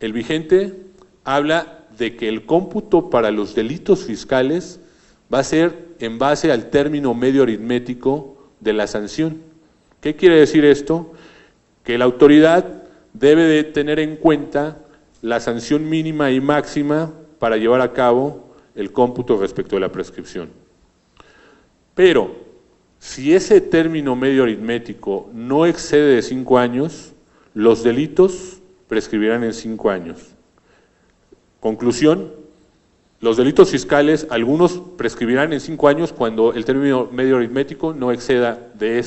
El vigente habla de que el cómputo para los delitos fiscales va a ser en base al término medio aritmético de la sanción. ¿Qué quiere decir esto? Que la autoridad debe de tener en cuenta la sanción mínima y máxima para llevar a cabo el cómputo respecto de la prescripción. Pero, si ese término medio aritmético no excede de 5 años, los delitos prescribirán en 5 años. Conclusión, los delitos fiscales, algunos prescribirán en 5 años cuando el término medio aritmético no exceda de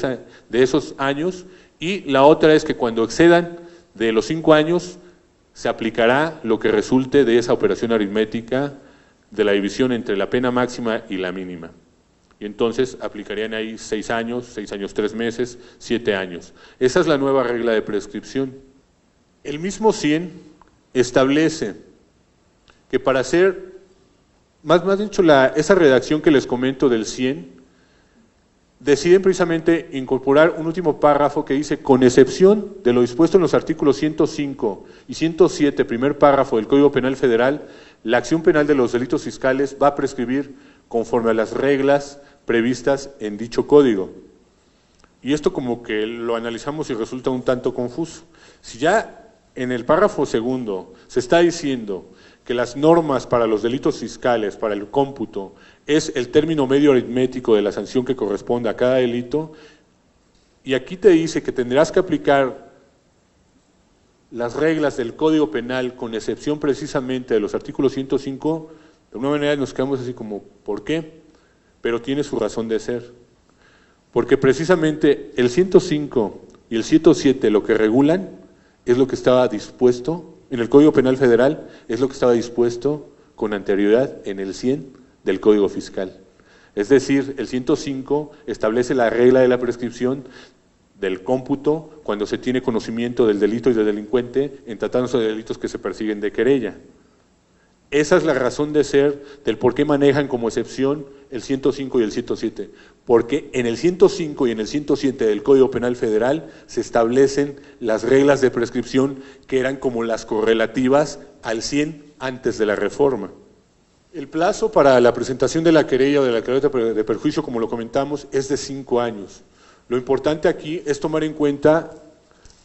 esos años, y la otra es que cuando excedan de los 5 años, se aplicará lo que resulte de esa operación aritmética de la división entre la pena máxima y la mínima. Y entonces aplicarían ahí 6 años, 6 años 3 meses, 7 años. Esa es la nueva regla de prescripción. El mismo 100 establece que para hacer, más dicho, esa redacción que les comento del 100, deciden precisamente incorporar un último párrafo que dice: con excepción de lo dispuesto en los artículos 105 y 107, primer párrafo del Código Penal Federal, la acción penal de los delitos fiscales va a prescribir conforme a las reglas previstas en dicho código. Y esto como que lo analizamos y resulta un tanto confuso. Si ya en el párrafo segundo se está diciendo que las normas para los delitos fiscales, para el cómputo, es el término medio aritmético de la sanción que corresponde a cada delito, y aquí te dice que tendrás que aplicar las reglas del Código Penal con excepción precisamente de los artículos 105, de alguna manera nos quedamos así como, ¿por qué? Pero tiene su razón de ser. Porque precisamente el 105 y el 107 lo que regulan es lo que estaba dispuesto en el Código Penal Federal, es lo que estaba dispuesto con anterioridad en el 100 del Código Fiscal. Es decir, el 105 establece la regla de la prescripción del cómputo cuando se tiene conocimiento del delito y del delincuente en tratándose de delitos que se persiguen de querella. Esa es la razón de ser del por qué manejan como excepción el 105 y el 107, porque en el 105 y en el 107 del Código Penal Federal se establecen las reglas de prescripción que eran como las correlativas al 100 antes de la reforma. El plazo para la presentación de la querella o de la declaratoria de perjuicio, como lo comentamos, es de 5 años. Lo importante aquí es tomar en cuenta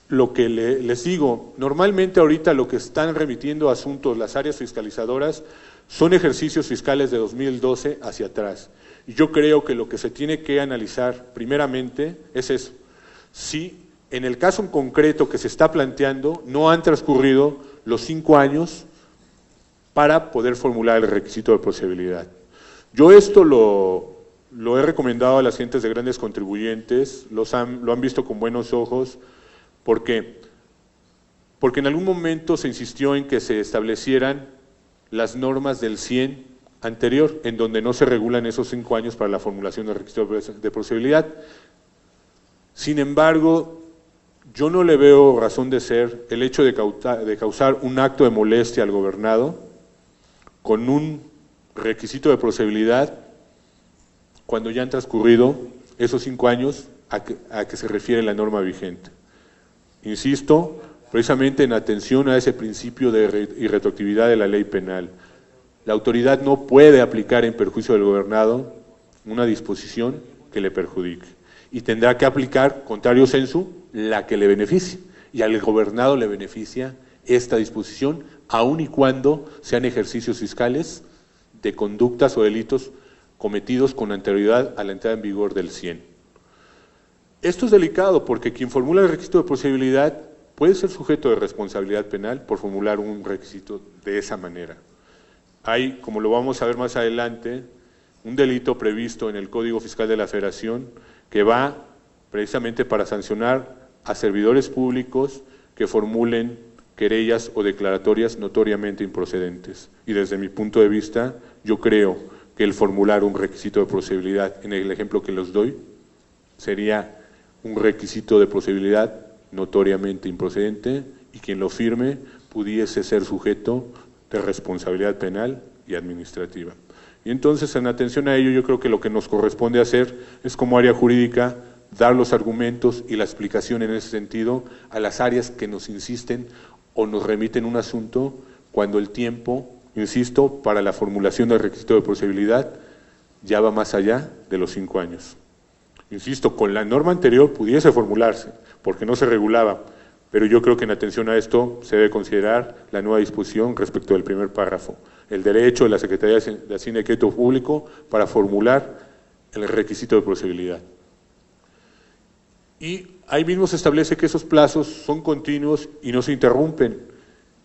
lo que les digo. Normalmente ahorita lo que están remitiendo asuntos las áreas fiscalizadoras son ejercicios fiscales de 2012 hacia atrás. Y yo creo que lo que se tiene que analizar primeramente es eso. Si en el caso en concreto que se está planteando no han transcurrido los 5 años para poder formular el requisito de procedibilidad. Yo esto lo he recomendado a las gentes de grandes contribuyentes, lo han visto con buenos ojos. ¿Por qué? Porque en algún momento se insistió en que se establecieran las normas del 100 anterior, en donde no se regulan esos 5 años para la formulación del requisito de procedibilidad. Sin embargo, yo no le veo razón de ser el hecho de causar un acto de molestia al gobernado con un requisito de procedibilidad cuando ya han transcurrido esos 5 años a que se refiere la norma vigente. Insisto, precisamente en atención a ese principio de irretroactividad de la ley penal. La autoridad no puede aplicar en perjuicio del gobernado una disposición que le perjudique y tendrá que aplicar, contrario sensu, la que le beneficie. Y al gobernado le beneficia esta disposición, aun y cuando sean ejercicios fiscales de conductas o delitos cometidos con anterioridad a la entrada en vigor del 100. Esto es delicado porque quien formula el requisito de procedibilidad puede ser sujeto de responsabilidad penal por formular un requisito de esa manera. Hay, como lo vamos a ver más adelante, un delito previsto en el Código Fiscal de la Federación que va precisamente para sancionar a servidores públicos que formulen querellas o declaratorias notoriamente improcedentes. Y desde mi punto de vista, yo creo que el formular un requisito de procedibilidad, en el ejemplo que les doy, sería un requisito de procedibilidad notoriamente improcedente y quien lo firme pudiese ser sujeto de responsabilidad penal y administrativa. Y entonces, en atención a ello, yo creo que lo que nos corresponde hacer es, como área jurídica, dar los argumentos y la explicación en ese sentido a las áreas que nos insisten o nos remiten un asunto cuando el tiempo, insisto, para la formulación del requisito de procedibilidad ya va más allá de los 5 años. Insisto, con la norma anterior pudiese formularse, porque no se regulaba, pero yo creo que en atención a esto se debe considerar la nueva disposición respecto del primer párrafo, el derecho de la Secretaría de Hacienda y Crédito Público para formular el requisito de procedibilidad. Y ahí mismo se establece que esos plazos son continuos y no se interrumpen.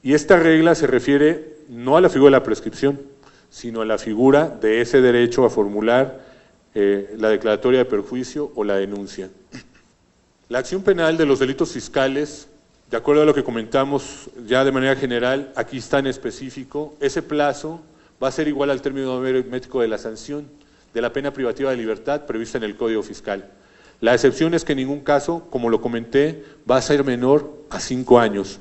Y esta regla se refiere no a la figura de la prescripción, sino a la figura de ese derecho a formular la declaratoria de perjuicio o la denuncia. La acción penal de los delitos fiscales, de acuerdo a lo que comentamos ya de manera general, aquí está en específico, ese plazo va a ser igual al término aritmético de la sanción de la pena privativa de libertad prevista en el Código Fiscal. La excepción es que en ningún caso, como lo comenté, va a ser menor a 5 años.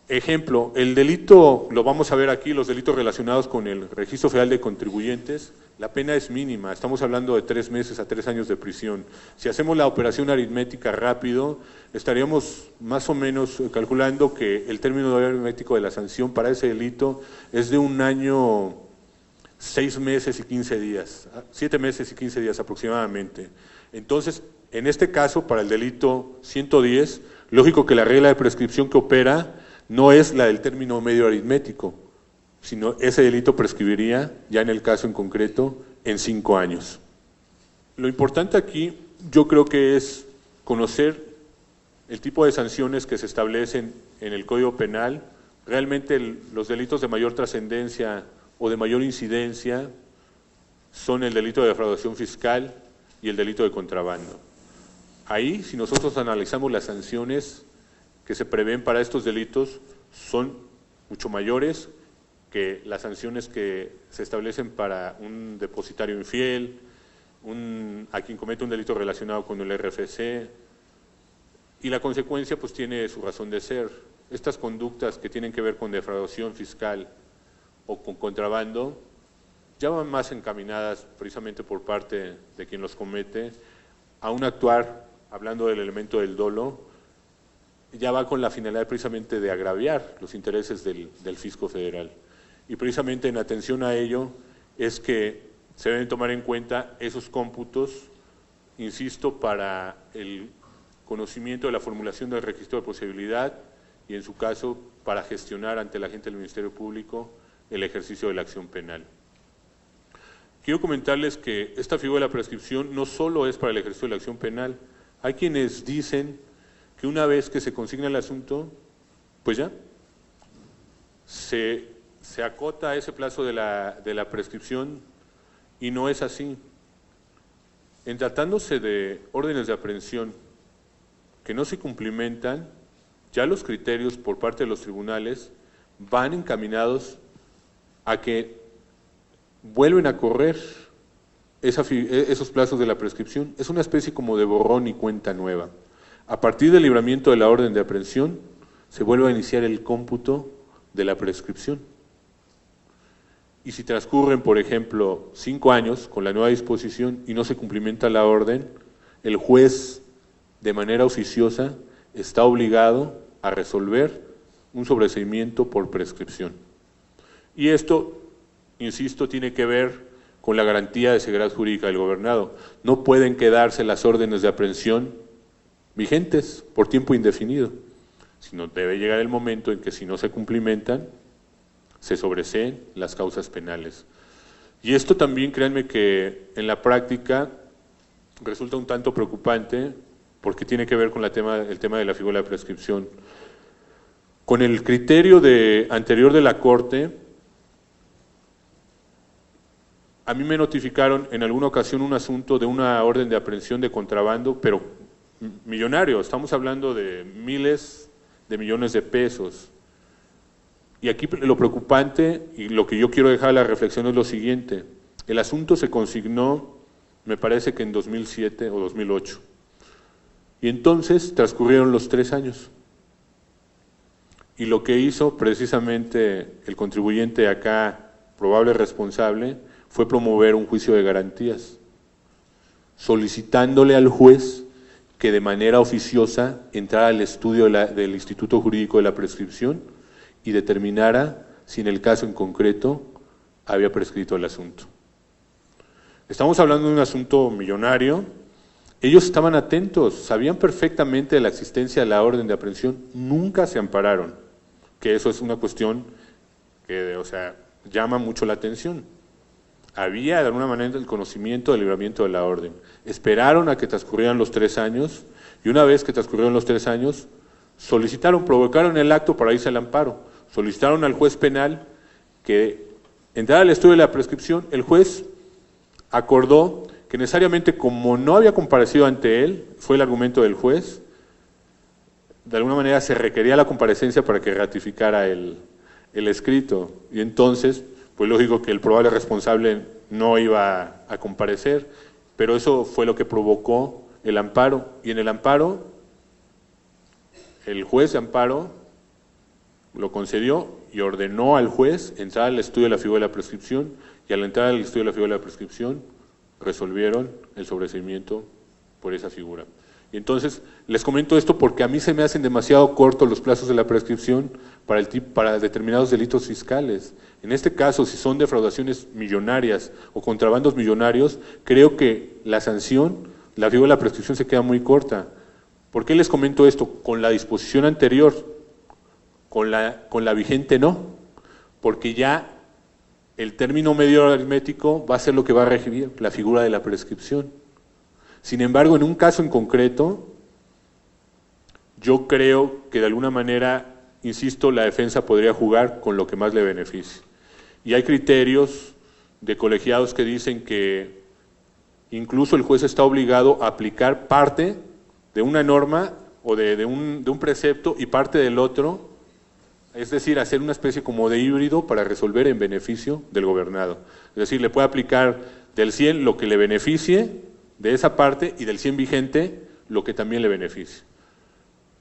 Ejemplo, el delito, lo vamos a ver aquí, los delitos relacionados con el Registro Federal de Contribuyentes, la pena es mínima, estamos hablando de 3 meses a 3 años de prisión. Si hacemos la operación aritmética rápido, estaríamos más o menos calculando que el término aritmético de la sanción para ese delito es de 1 año, 6 meses y 15 días, 7 meses y 15 días aproximadamente. Entonces, en este caso, para el delito 110, lógico que la regla de prescripción que opera no es la del término medio aritmético, sino ese delito prescribiría, ya en el caso en concreto, en 5 años. Lo importante aquí, yo creo que es conocer el tipo de sanciones que se establecen en el Código Penal. Realmente los delitos de mayor trascendencia o de mayor incidencia son el delito de defraudación fiscal y el delito de contrabando. Ahí, si nosotros analizamos las sanciones que se prevén para estos delitos, son mucho mayores que las sanciones que se establecen para un depositario infiel, a quien comete un delito relacionado con el RFC, y la consecuencia pues tiene su razón de ser. Estas conductas que tienen que ver con defraudación fiscal o con contrabando ya van más encaminadas precisamente por parte de quien los comete a un actuar, hablando del elemento del dolo, ya va con la finalidad precisamente de agraviar los intereses del fisco federal. Y precisamente en atención a ello es que se deben tomar en cuenta esos cómputos, insisto, para el conocimiento de la formulación del registro de procedibilidad y en su caso para gestionar ante la gente del Ministerio Público el ejercicio de la acción penal. Quiero comentarles que esta figura de la prescripción no solo es para el ejercicio de la acción penal, hay quienes dicen que una vez que se consigna el asunto, pues ya, se acota ese plazo de la prescripción y no es así. En tratándose de órdenes de aprehensión que no se cumplimentan, ya los criterios por parte de los tribunales van encaminados a que vuelven a correr esos plazos de la prescripción. Es una especie como de borrón y cuenta nueva. A partir del libramiento de la orden de aprehensión, se vuelve a iniciar el cómputo de la prescripción. Y si transcurren, por ejemplo, 5 años con la nueva disposición y no se cumplimenta la orden, el juez, de manera oficiosa, está obligado a resolver un sobreseimiento por prescripción. Y esto, insisto, tiene que ver con la garantía de seguridad jurídica del gobernado. No pueden quedarse las órdenes de aprehensión vigentes por tiempo indefinido, sino debe llegar el momento en que si no se cumplimentan, se sobreseen las causas penales. Y esto también, créanme que en la práctica resulta un tanto preocupante porque tiene que ver con el tema de la figura de la prescripción. Con el criterio anterior de la Corte, a mí me notificaron en alguna ocasión un asunto de una orden de aprehensión de contrabando, pero millonario, estamos hablando de miles de millones de pesos. Y aquí lo preocupante y lo que yo quiero dejar a la reflexión es lo siguiente: el asunto se consignó, me parece que en 2007 o 2008, y entonces transcurrieron los 3 años. Y lo que hizo precisamente el contribuyente acá, probable responsable, fue promover un juicio de garantías, solicitándole al juez que de manera oficiosa entrara al estudio del Instituto Jurídico de la Prescripción y determinara si en el caso en concreto había prescrito el asunto. Estamos hablando de un asunto millonario Ellos estaban atentos, sabían perfectamente de la existencia de la orden de aprehensión, nunca se ampararon, que eso es una cuestión que, o sea, llama mucho la atención. Había de alguna manera el conocimiento del libramiento de la orden. Esperaron a que transcurrieran los 3 años y una vez que transcurrieron los 3 años, solicitaron, provocaron el acto para irse al amparo. Solicitaron al juez penal que entrara al estudio de la prescripción. El juez acordó que necesariamente, como no había comparecido ante él, fue el argumento del juez, de alguna manera se requería la comparecencia para que ratificara el escrito. Y entonces, pues lógico que el probable responsable no iba a comparecer, pero eso fue lo que provocó el amparo. Y en el amparo, el juez de amparo lo concedió y ordenó al juez entrar al estudio de la figura de la prescripción, y al entrar al estudio de la figura de la prescripción, resolvieron el sobreseimiento por esa figura. Y entonces, les comento esto porque a mí se me hacen demasiado cortos los plazos de la prescripción para determinados delitos fiscales. En este caso, si son defraudaciones millonarias o contrabandos millonarios, creo que la sanción, la figura de la prescripción se queda muy corta. ¿Por qué les comento esto? Con la disposición anterior, con la vigente no, porque ya el término medio aritmético va a ser lo que va a regir la figura de la prescripción. Sin embargo, en un caso en concreto, yo creo que de alguna manera, insisto, la defensa podría jugar con lo que más le beneficie. Y hay criterios de colegiados que dicen que incluso el juez está obligado a aplicar parte de una norma o de un precepto y parte del otro, es decir, hacer una especie como de híbrido para resolver en beneficio del gobernado. Es decir, le puede aplicar del 100 lo que le beneficie de esa parte y del 100 vigente lo que también le beneficie.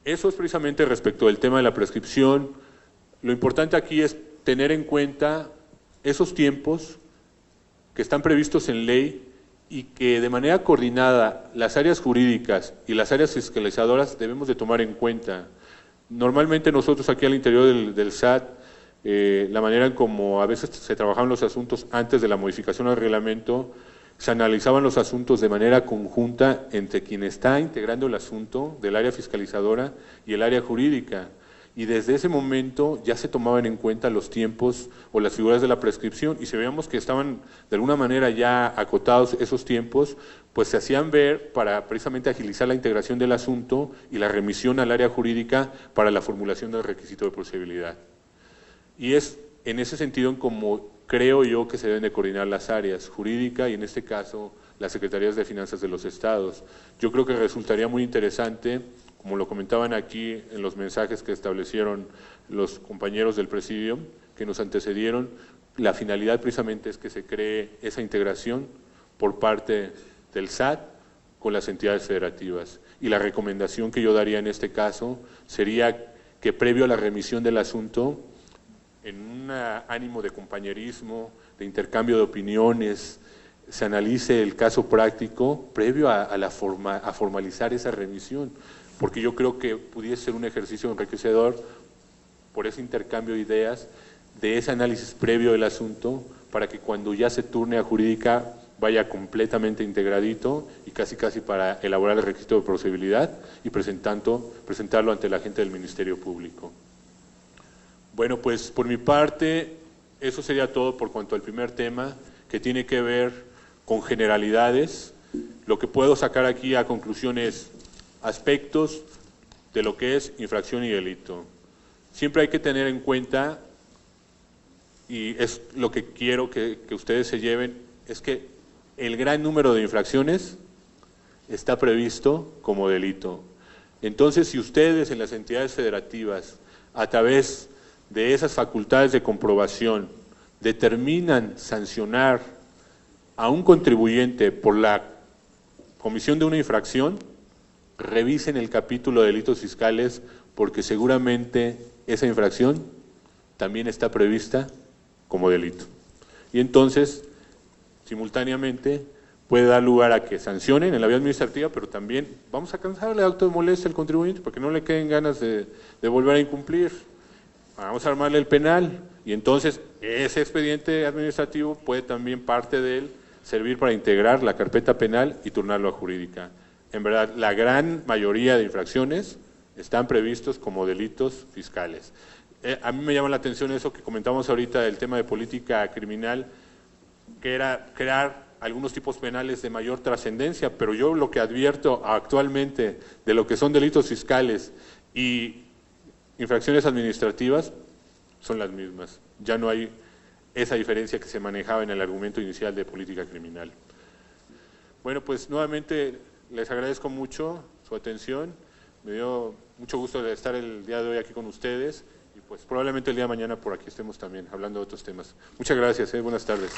Eso es precisamente respecto del tema de la prescripción. Lo importante aquí es tener en cuenta esos tiempos que están previstos en ley y que de manera coordinada las áreas jurídicas y las áreas fiscalizadoras debemos de tomar en cuenta. Normalmente nosotros aquí al interior del SAT, la manera en como a veces se trabajaban los asuntos antes de la modificación al reglamento, se analizaban los asuntos de manera conjunta entre quien está integrando el asunto del área fiscalizadora y el área jurídica. Y desde ese momento ya se tomaban en cuenta los tiempos o las figuras de la prescripción, y si veíamos que estaban de alguna manera ya acotados esos tiempos, pues se hacían ver para precisamente agilizar la integración del asunto y la remisión al área jurídica para la formulación del requisito de procedibilidad. Y es en ese sentido en como creo yo que se deben de coordinar las áreas jurídica y en este caso las secretarías de finanzas de los estados. Yo creo que resultaría muy interesante, como lo comentaban aquí en los mensajes que establecieron los compañeros del presidio que nos antecedieron, la finalidad precisamente es que se cree esa integración por parte del SAT con las entidades federativas. Y la recomendación que yo daría en este caso sería que previo a la remisión del asunto, en un ánimo de compañerismo, de intercambio de opiniones, se analice el caso práctico previo a formalizar esa remisión, porque yo creo que pudiese ser un ejercicio enriquecedor por ese intercambio de ideas, de ese análisis previo del asunto, para que cuando ya se turne a jurídica vaya completamente integradito y casi para elaborar el requisito de procedibilidad y presentarlo ante la gente del Ministerio Público. Bueno, pues por mi parte, eso sería todo por cuanto al primer tema, que tiene que ver con generalidades. Lo que puedo sacar aquí a conclusión es aspectos de lo que es infracción y delito. Siempre hay que tener en cuenta, y es lo que quiero que ustedes se lleven, es que el gran número de infracciones está previsto como delito. Entonces, si ustedes en las entidades federativas, a través de esas facultades de comprobación, determinan sancionar a un contribuyente por la comisión de una infracción, revisen el capítulo de delitos fiscales, porque seguramente esa infracción también está prevista como delito. Y entonces, simultáneamente, puede dar lugar a que sancionen en la vía administrativa, pero también vamos a cansarle acto de molestia al contribuyente, porque no le queden ganas de volver a incumplir. Vamos a armarle el penal, y entonces ese expediente administrativo puede también parte de él servir para integrar la carpeta penal y turnarlo a jurídica. en verdad, la gran mayoría de infracciones están previstos como delitos fiscales. A mí me llama la atención eso que comentamos ahorita del tema de política criminal, que era crear algunos tipos penales de mayor trascendencia, pero yo lo que advierto actualmente de lo que son delitos fiscales y infracciones administrativas son las mismas. Ya no hay esa diferencia que se manejaba en el argumento inicial de política criminal. Bueno, pues nuevamente les agradezco mucho su atención. Me dio mucho gusto de estar el día de hoy aquí con ustedes y pues probablemente el día de mañana por aquí estemos también hablando de otros temas. Muchas gracias, buenas tardes.